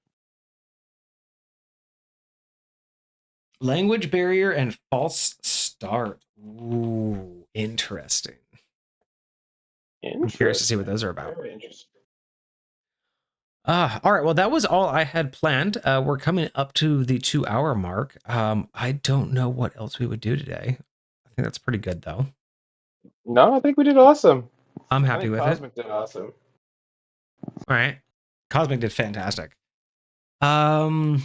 Language barrier and false start. Ooh, interesting. I'm curious to see what those are about. Very interesting. All right. Well, that was all I had planned. We're coming up to the 2-hour mark. I don't know what else we would do today. I think that's pretty good, though. No, I think we did awesome. I'm happy with Cosmic did awesome. All right. Cosmic did fantastic. I'm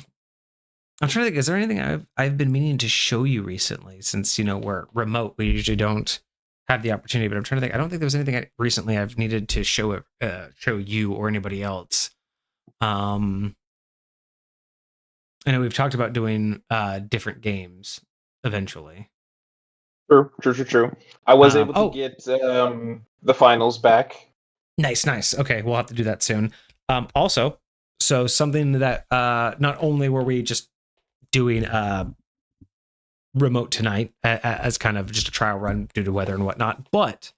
trying to think, is there anything I've been meaning to show you recently since, we're remote. We usually don't have the opportunity, but I'm trying to think. I don't think there was anything recently I've needed to show you or anybody else. I know we've talked about doing different games eventually. True. I was able to get the finals back. Nice. Okay, we'll have to do that soon. Also, so something that not only were we just doing remote tonight as kind of just a trial run due to weather and whatnot, but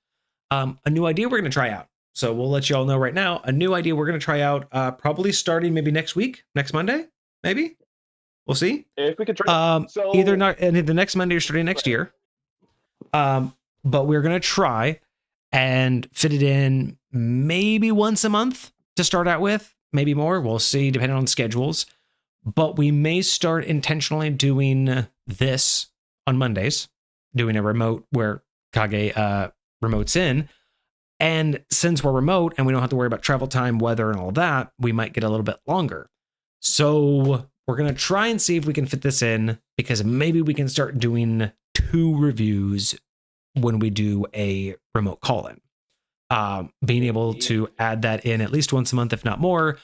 a new idea we're going to try out. So we'll let you all know right now, a new idea we're going to try out probably starting maybe next Monday, maybe. We'll see. If we could try. Either the next Monday or starting next year. But we're going to try and fit it in maybe once a month to start out with, maybe more. We'll see, depending on schedules. But we may start intentionally doing this on Mondays, doing a remote where Kage remotes in. And since we're remote and we don't have to worry about travel time, weather, and all that, we might get a little bit longer. So we're going to try and see if we can fit this in, because maybe we can start doing 2 reviews when we do a remote call-in. Being able to add that in at least once a month, if not more,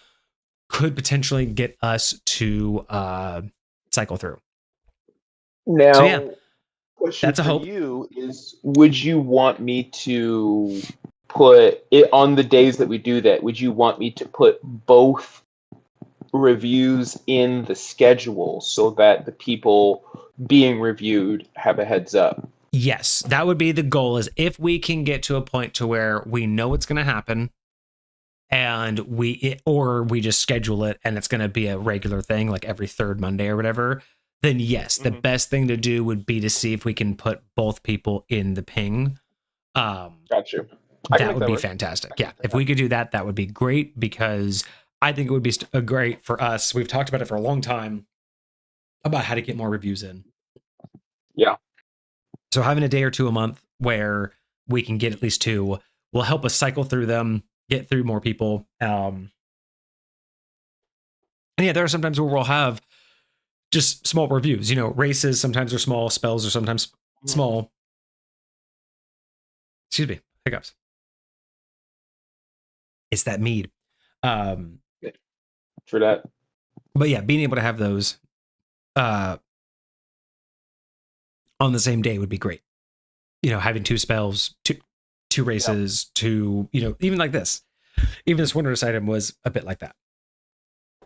could potentially get us to cycle through. Now, so, yeah, question that's a for hope. you is, would you want me to put it on the days that we do that? Would you want me to put both reviews in the schedule so that the people being reviewed have a heads up? Yes, that would be the goal, is if we can get to a point to where we know it's going to happen and we just schedule it and it's going to be a regular thing like every 3rd Monday or whatever, then yes, the best thing to do would be to see if we can put both people in the ping. Got you. That would be fantastic. Yeah, if we could do that, that would be great, because I think it would be great for us. We've talked about it for a long time about how to get more reviews in. Yeah. So having a day or 2 a month where we can get at least 2 will help us cycle through them, get through more people. And yeah, there are sometimes where we'll have just small reviews. Races sometimes are small, spells are sometimes small. Excuse me, hiccups. It's that mead. For that. But yeah, being able to have those on the same day would be great. Having 2 spells, two races, 2, even like this. Even this wondrous item was a bit like that.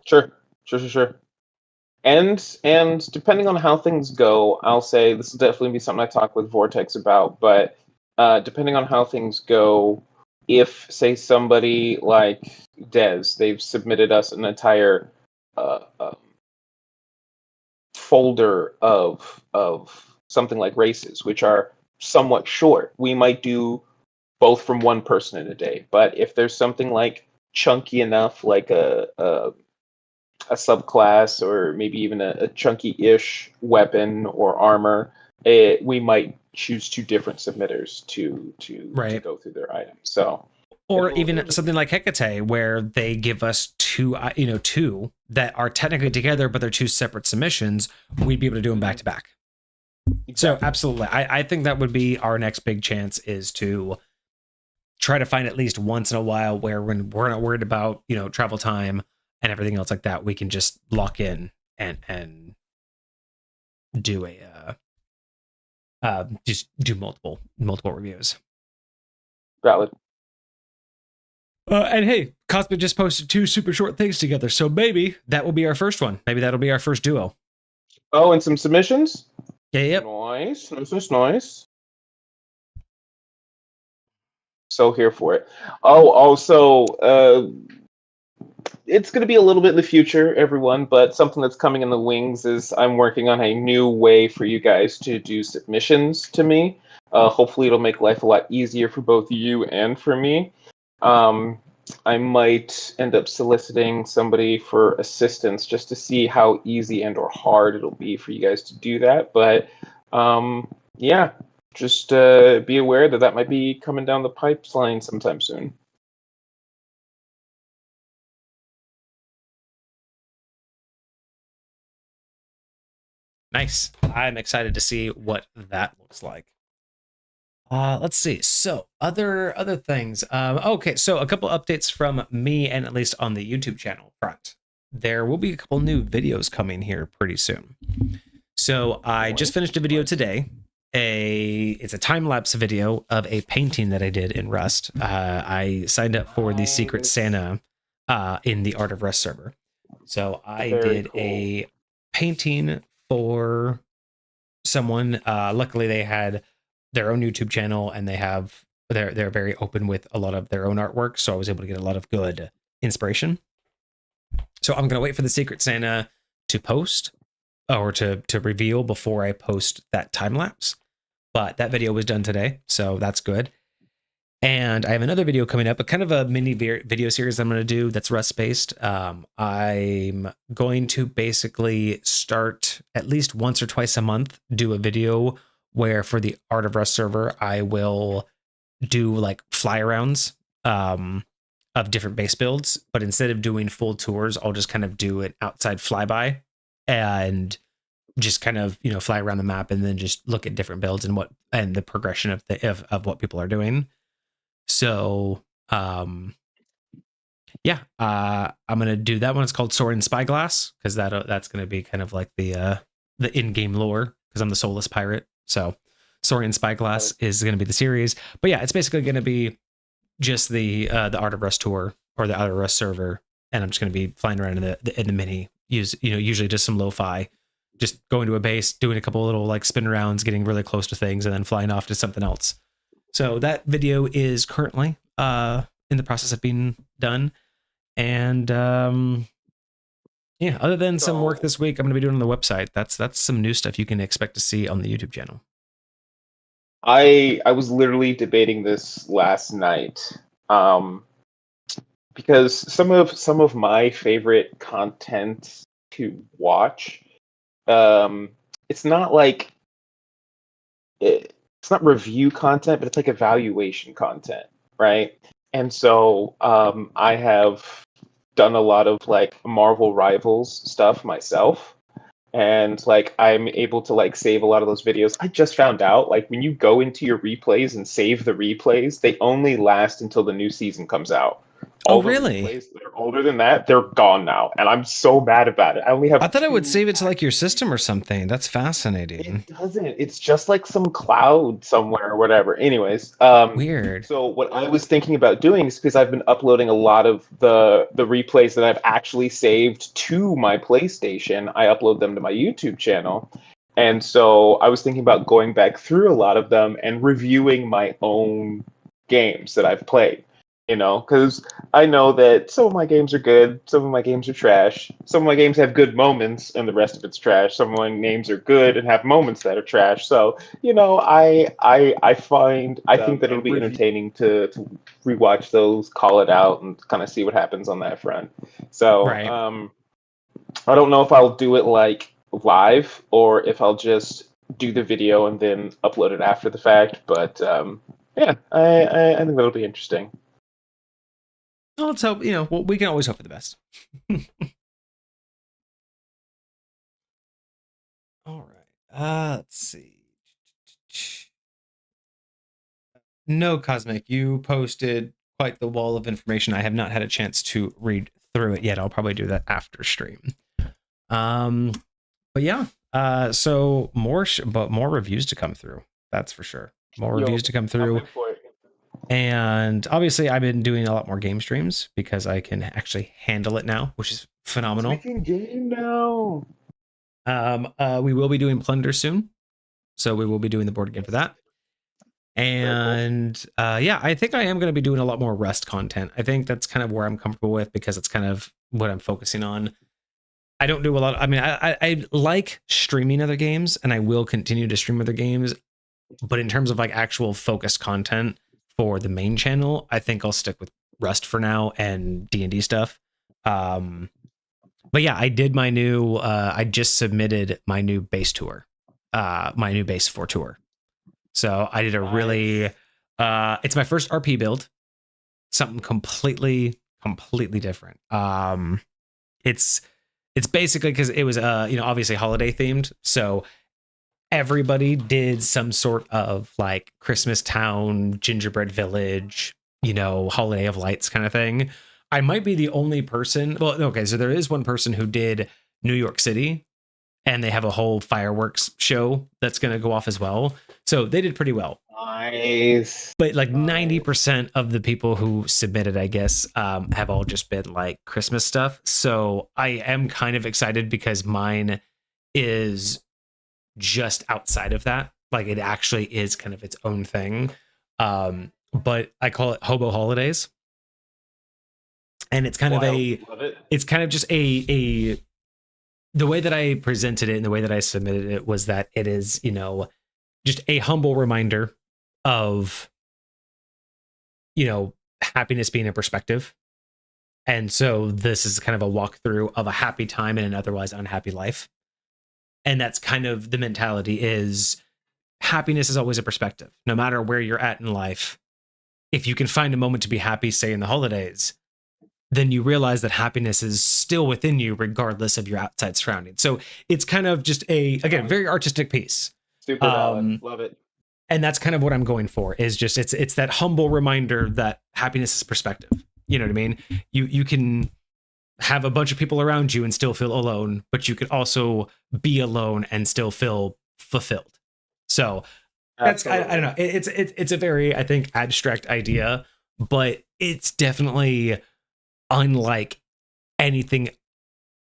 Sure. And depending on how things go, I'll say this will definitely be something I talk with Vortex about, but depending on how things go, if, say, somebody like Dez, they've submitted us an entire folder of something like races, which are somewhat short, we might do both from one person in a day. But if there's something like chunky enough, like a subclass, or maybe even a chunky-ish weapon or armor, we might choose 2 different submitters to go through their items. So, or even something like Hecate, where they give us 2 that are technically together, but they're 2 separate submissions. We'd be able to do them back to back. Exactly. So absolutely, I think that would be our next big chance, is to try to find at least once in a while where when we're not worried about, travel time and everything else like that, we can just lock in and do just do multiple reviews. Valid. And hey, Cosmic just posted 2 super short things together, so maybe that will be our first one. Maybe that'll be our first duo. Oh, and some submissions? Yeah, yep. Nice. So here for it. Oh, also, it's going to be a little bit in the future, everyone, but something that's coming in the wings is I'm working on a new way for you guys to do submissions to me. Hopefully it'll make life a lot easier for both you and for me. I might end up soliciting somebody for assistance just to see how easy and or hard it'll be for you guys to do that. But yeah, just be aware that that might be coming down the pipeline sometime soon. Nice. I'm excited to see what that looks like. Let's see. So other things. Okay, so a couple updates from me, and at least on the YouTube channel front. There will be a couple new videos coming here pretty soon. So I just finished a video today. It's a time-lapse video of a painting that I did in Rust. I signed up for the Secret Santa in the Art of Rust server. So I did a painting for someone. Luckily they had their own YouTube channel, and they're very open with a lot of their own artwork, so I was able to get a lot of good inspiration. So I'm gonna wait for the Secret Santa to post or to reveal before I post that time lapse. But that video was done today, so that's good. And I have another video coming up, a kind of a mini video series I'm going to do that's Rust based. I'm going to basically start at least once or twice a month, do a video where for the Art of Rust server, I will do like fly arounds of different base builds. But instead of doing full tours, I'll just kind of do an outside flyby and just kind of fly around the map and then just look at different builds and the progression of what people are doing. So yeah, I'm gonna do that one. It's called Sword and Spyglass, because that's gonna be kind of like the in-game lore, because I'm the soulless pirate. So Sword and Spyglass is gonna be the series. But yeah, it's basically gonna be just the Art of Rust tour, or the Art of Rust server, and I'm just gonna be flying around in the mini, usually just some lo-fi, just going to a base, doing a couple little like spin arounds, getting really close to things, and then flying off to something else. So that video is currently in the process of being done. And yeah, other than some work this week I'm going to be doing on the website, that's some new stuff you can expect to see on the YouTube channel. I was literally debating this last night, because some of my favorite content to watch, it's not like it's not review content, but it's like evaluation content, right? And so I have done a lot of like Marvel Rivals stuff myself. And like I'm able to like save a lot of those videos. I just found out like when you go into your replays and save the replays, they only last until the new season comes out. Oh, All the really? replays that are older than that, they're gone now, and I'm so mad about it. I only have. I thought I would save it to like your system or something. That's fascinating. It doesn't. It's just like some cloud somewhere or whatever. Anyways, Weird. so what I was thinking about doing is, because I've been uploading a lot of the replays that I've actually saved to my PlayStation, I upload them to my YouTube channel. And so I was thinking about going back through a lot of them and reviewing my own games that I've played. Because I know that some of my games are good, some of my games are trash, some of my games have good moments, and the rest of it's trash. Some of my games are good and have moments that are trash. So I think that it'll be entertaining to rewatch those, call it out, and kind of see what happens on that front. So Right. I don't know if I'll do it like live or if I'll just do the video and then upload it after the fact. But yeah, I think that'll be interesting. Well, let's hope, well, we can always hope for the best. All right. Let's see. No, Cosmic, you posted quite the wall of information. I have not had a chance to read through it yet. I'll probably do that after stream. Um, but yeah, so but more reviews to come through. That's for sure. More Yo, reviews to come I'm through. in for it. And obviously, I've been doing a lot more game streams because I can actually handle it now, which is So we phenomenal. can game now. We will be doing Plunder soon, so we will be doing the board game for that. And yeah, I think I am going to be doing a lot more Rust content. I think that's kind of where I'm comfortable with because it's kind of what I'm focusing on. I don't do a lot. I mean, I like streaming other games, and I will continue to stream other games. But in terms of like actual focused content for the main channel, I think I'll stick with Rust for now and D&D stuff. But yeah, I did my new. I just submitted my new base tour, my new base 4 tour. So I did a really. It's my first RP build. Something completely different. It's basically because it was obviously holiday themed, so everybody did some sort of like Christmas town, gingerbread village, holiday of lights kind of thing. I might be the only person. Well, okay, so there is one person who did New York City, and they have a whole fireworks show that's going to go off as well. So they did pretty well. Nice. But like 90% of the people who submitted, I guess, have all just been like Christmas stuff. So I am kind of excited because mine is just outside of that. Like it actually is kind of its own thing. But I call it Hobo Holidays. And it's kind of it's kind of just the way that I presented it and the way that I submitted it was that it is, just a humble reminder of, happiness being a perspective. And so this is kind of a walkthrough of a happy time in an otherwise unhappy life. And that's kind of the mentality is happiness is always a perspective. No matter where you're at in life, if you can find a moment to be happy, say in the holidays, then you realize that happiness is still within you regardless of your outside surroundings. So it's kind of just again, very artistic piece. Super valid. Love it. And that's kind of what I'm going for is just it's that humble reminder that happiness is perspective. You know what I mean? You can have a bunch of people around you and still feel alone, but you could also be alone and still feel fulfilled. So that's I don't know. It's a very, I think, abstract idea, but it's definitely unlike anything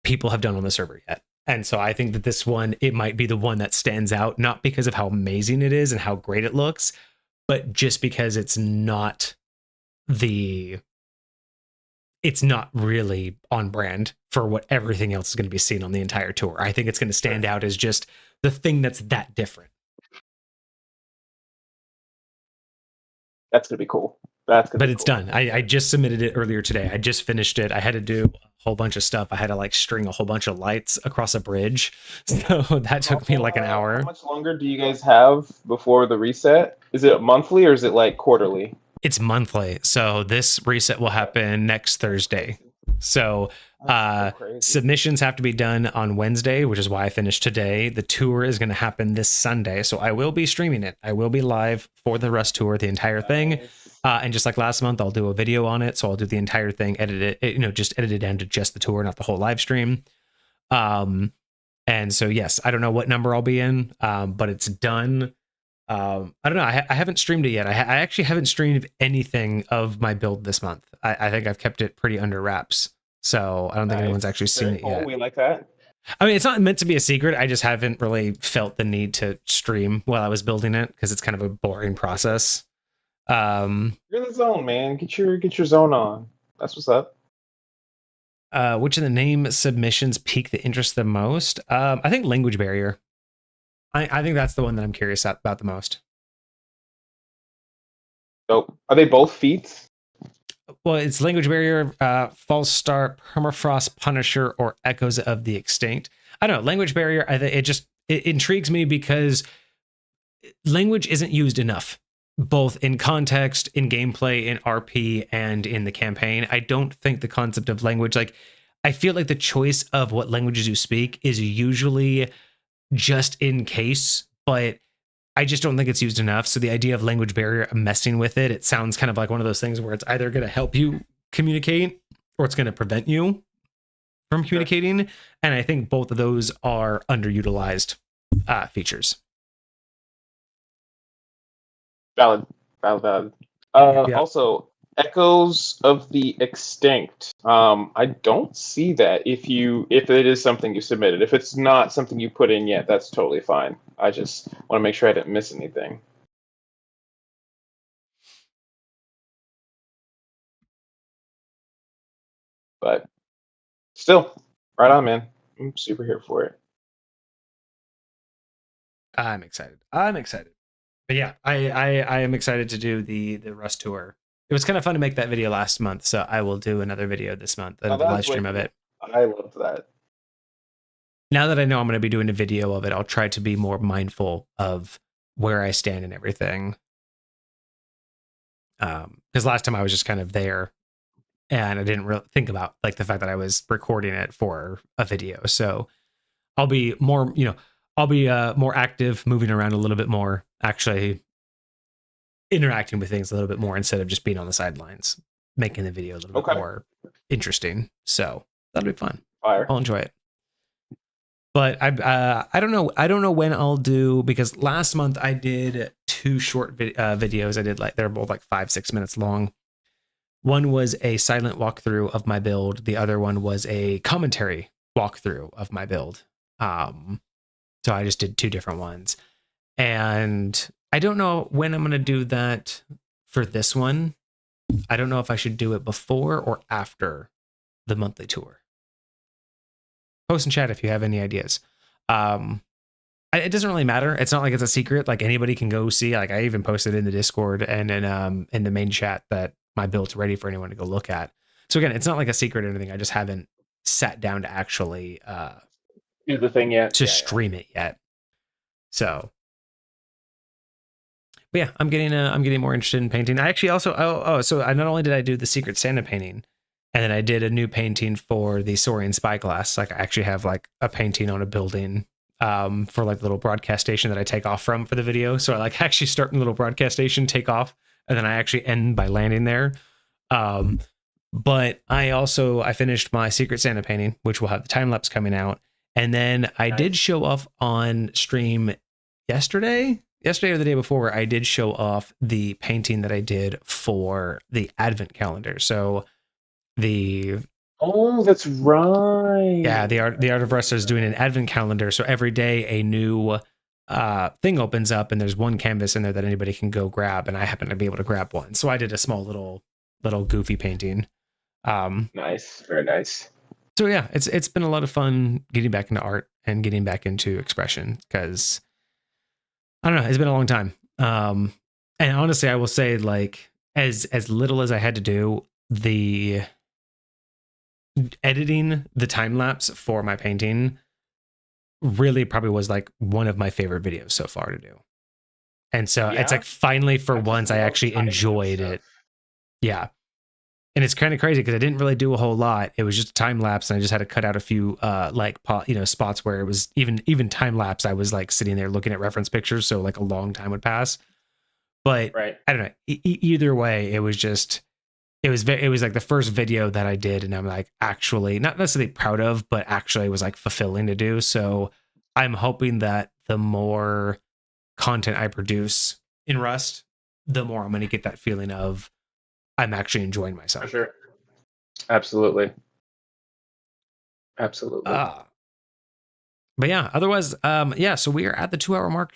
people have done on the server yet. And so I think that this one, it might be the one that stands out, not because of how amazing it is and how great it looks, but just because it's not really on brand for what everything else is going to be seen on the entire tour. I think it's going to stand out as just the thing that's that different. That's going to be cool. But it's done. I just submitted it earlier today. I just finished it. I had to do a whole bunch of stuff. I had to like string a whole bunch of lights across a bridge. So that took me like an hour. How much longer do you guys have before the reset? Is it monthly or is it like quarterly? It's monthly. So this reset will happen next Thursday. So submissions have to be done on Wednesday, which is why I finished today. The tour is going to happen this Sunday. So I will be streaming it. I will be live for the Rust tour, the entire thing. And just like last month, I'll do a video on it. So I'll do the entire thing, edit it, just edit it down to just the tour, not the whole live stream. And so, yes, I don't know what number I'll be in, but it's done. I don't know. I haven't streamed it yet. I actually haven't streamed anything of my build this month. I think I've kept it pretty under wraps. So I don't think anyone's actually seen it yet. We like that. I mean, it's not meant to be a secret. I just haven't really felt the need to stream while I was building it because it's kind of a boring process. You're in the zone, man. Get your zone on. That's what's up. Which of the name submissions pique the interest the most? I think language barrier. I think that's the one that I'm curious about the most. So, are they both feats? Well, it's language barrier, false start, permafrost, punisher, or echoes of the extinct. I don't know. Language barrier. It intrigues me because language isn't used enough, both in context, in gameplay, in RP, and in the campaign. I don't think the concept of language, I feel like the choice of what languages you speak is usually just in case, but I just don't think it's used enough. So the idea of language barrier, messing with it, it sounds kind of like one of those things where it's either going to help you communicate or it's going to prevent you from communicating. And I think both of those are underutilized features. Valid. Yeah. Also, Echoes of the Extinct. I don't see that if it is something you submitted. If it's not something you put in yet, that's totally fine. I just want to make sure I didn't miss anything. But still, right on, man. I'm super here for it. I'm excited. But yeah, I am excited to do the Rust tour. It was kind of fun to make that video last month, so I will do another video this month, another live stream of it. I love that. Now that I know I'm going to be doing a video of it, I'll try to be more mindful of where I stand and everything. Because last time I was just kind of there, and I didn't really think about like the fact that I was recording it for a video. So I'll be more, I'll be more active, moving around a little bit more, actually interacting with things a little bit more instead of just being on the sidelines, making the video a little bit more interesting. So that'll be fun. I'll enjoy it. But I don't know. I don't know when I'll do, because last month I did 2 short videos. I did they're both like 5-6 minutes long. One was a silent walkthrough of my build. The other one was a commentary walkthrough of my build. So I just did 2 different ones. And I don't know when I'm going to do that for this one. I don't know if I should do it before or after the monthly tour. Post in chat if you have any ideas. It doesn't really matter. It's not like it's a secret. Like anybody can go see. Like I even posted in the Discord and in the main chat that my build's ready for anyone to go look at. So again, it's not like a secret or anything. I just haven't sat down to actually do the thing yet. To stream it yet. So, but yeah, I'm getting more interested in painting. I actually also so I not only did I do the Secret Santa painting, and then I did a new painting for the Saurian Spyglass. Like I actually have like a painting on a building for like the little broadcast station that I take off from for the video. So I like actually start in a little broadcast station, take off, and then I actually end by landing there. But I finished my Secret Santa painting, which will have the time lapse coming out. And then I did show off on stream yesterday or the day before, where I did show off the painting that I did for the Advent calendar. So that's right. Yeah, the Art of Rust is doing an Advent calendar. So every day a new thing opens up, and there's one canvas in there that anybody can go grab. And I happen to be able to grab one. So I did a small little goofy painting. Nice, very nice. So yeah, it's been a lot of fun getting back into art and getting back into expression, because I don't know, it's been a long time. And honestly, I will say, like, as little as I had to do, the editing the time lapse for my painting really probably was like one of my favorite videos so far to do. And so it's like finally for once I actually enjoyed it. Yeah. And it's kind of crazy because I didn't really do a whole lot. It was just a time lapse, and I just had to cut out a few spots where it was even time lapse. I was like sitting there looking at reference pictures, so like a long time would pass. But I don't know. Either way, it was like the first video that I did, and I'm like actually not necessarily proud of, but actually was like fulfilling to do. So I'm hoping that the more content I produce in Rust, the more I'm going to get that feeling of I'm actually enjoying myself. For sure. Absolutely. But yeah, otherwise, so we are at the 2-hour mark.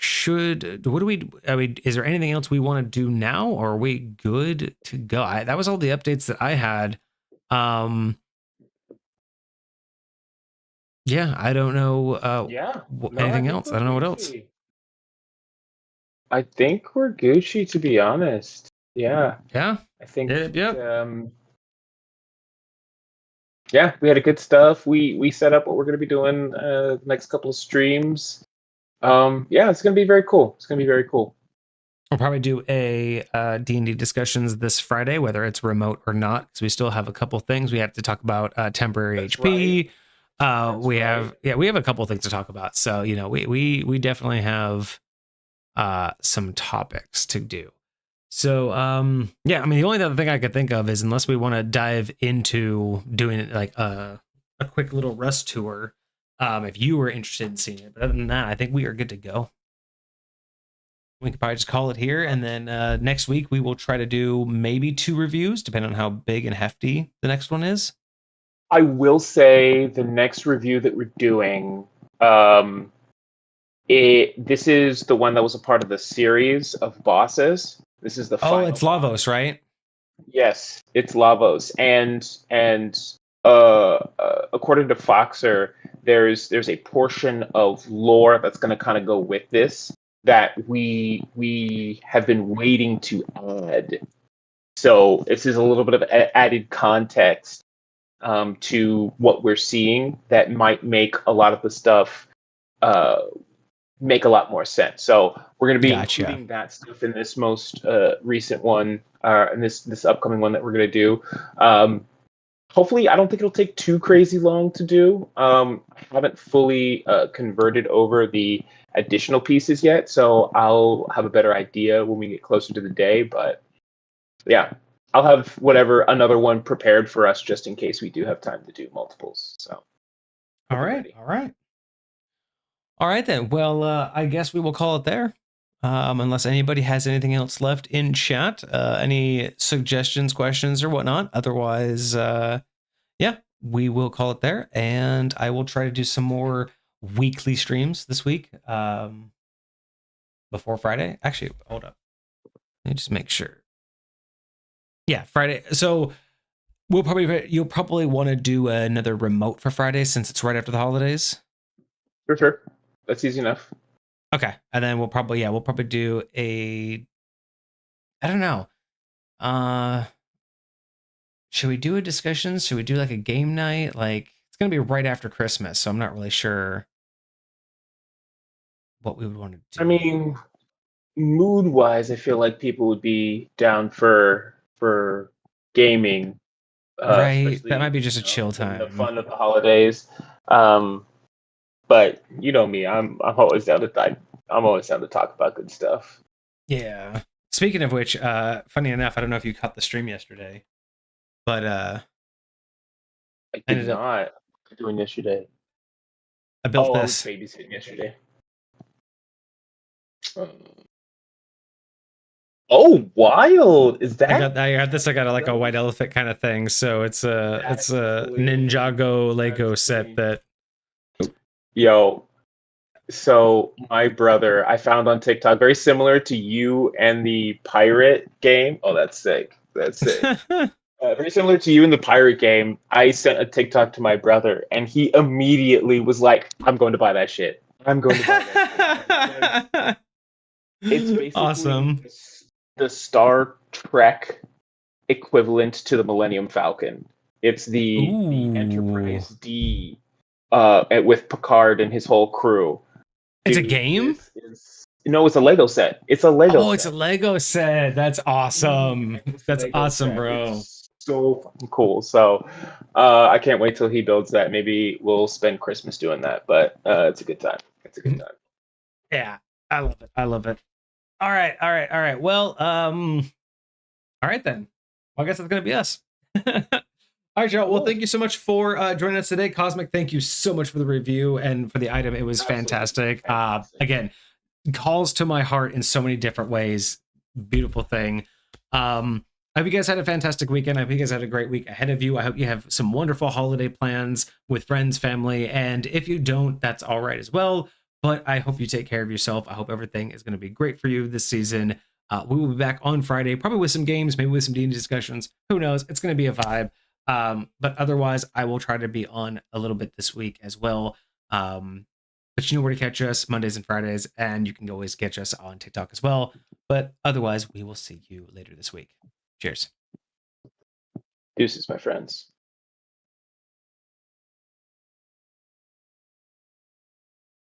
Is there anything else we want to do now, or are we good to go? That was all the updates that I had. I don't know. Anything else? I don't know what else. I think we're Gucci, to be honest. Yeah. Yeah. I think. We had a good stuff. We set up what we're going to be doing the next couple of streams. It's going to be very cool. We'll probably do a D&D discussions this Friday, whether it's remote or not, because we still have a couple things we have to talk about. Temporary HP. We have a couple things to talk about. So we definitely have some topics to do. So yeah, I mean the only other thing I could think of is, unless we want to dive into doing like a quick little Rust tour, if you were interested in seeing it. But other than that, I think we are good to go. We could probably just call it here, and then next week we will try to do maybe 2 reviews, depending on how big and hefty the next one is. I will say the next review that we're doing, this is the one that was a part of the series of bosses. This is the Oh, final it's boss. Lavos, right? Yes, it's Lavos, and according to Foxer, there's a portion of lore that's going to kind of go with this that we have been waiting to add. So this is a little bit of added context to what we're seeing that might make a lot of the stuff make a lot more sense. So we're going to be including that stuff in this most recent one, and this upcoming one that we're going to do. Hopefully, I don't think it'll take too crazy long to do. I haven't fully converted over the additional pieces yet, so I'll have a better idea when we get closer to the day. But yeah, I'll have another one prepared for us just in case we do have time to do multiples. So, all right then. Well, I guess we will call it there. Unless anybody has anything else left in chat, any suggestions, questions, or whatnot. Otherwise, yeah, we will call it there, and I will try to do some more weekly streams this week, before Friday. Actually, hold up. Let me just make sure. Yeah, Friday. So you'll probably want to do another remote for Friday, since it's right after the holidays. For sure. That's easy enough. Okay. And then we'll probably do I don't know. Should we do a discussion? Should we do like a game night? Like, it's going to be right after Christmas, so I'm not really sure what we would want to do. I mean, mood wise, I feel like people would be down for gaming. Right. That might be just a chill time. The fun of the holidays. But you know me, I'm always down to talk about good stuff. Yeah. Speaking of which, funny enough, I don't know if you caught the stream yesterday, but I did not. Doing yesterday. I built this. I was babysitting yesterday. Oh, wild! Is that? I got this. I got like a white elephant kind of thing. So it's a Ninjago Lego set that. Yo, so my brother, I found on TikTok, very similar to you and the pirate game. Oh, that's sick. That's sick. Very similar to you in the pirate game. I sent a TikTok to my brother, and he immediately was like, "I'm going to buy that shit. I'm going to buy that shit." It's basically awesome. The Star Trek equivalent to the Millennium Falcon. It's the Enterprise D, with Picard and his whole crew. Dude, it's a game? No, it's a Lego set. It's a Lego set. It's a Lego set. That's awesome. That's awesome, set. Bro. It's so fucking cool. So I can't wait till he builds that. Maybe we'll spend Christmas doing that, but it's a good time. It's a good time. Yeah, I love it. I love it. All right. Well, all right then. Well, I guess that's gonna be us. All right, y'all. Well, thank you so much for joining us today. Cosmic, thank you so much for the review and for the item. It was fantastic. Again, calls to my heart in so many different ways. Beautiful thing. I hope you guys had a fantastic weekend. I hope you guys had a great week ahead of you. I hope you have some wonderful holiday plans with friends, family, and if you don't, that's all right as well. But I hope you take care of yourself. I hope everything is going to be great for you this season. We will be back on Friday, probably with some games, maybe with some D&D discussions. Who knows? It's going to be a vibe. But otherwise, I will try to be on a little bit this week as well. But you know where to catch us Mondays and Fridays, and you can always catch us on TikTok as well. But otherwise, we will see you later this week. Cheers. Deuces, my friends.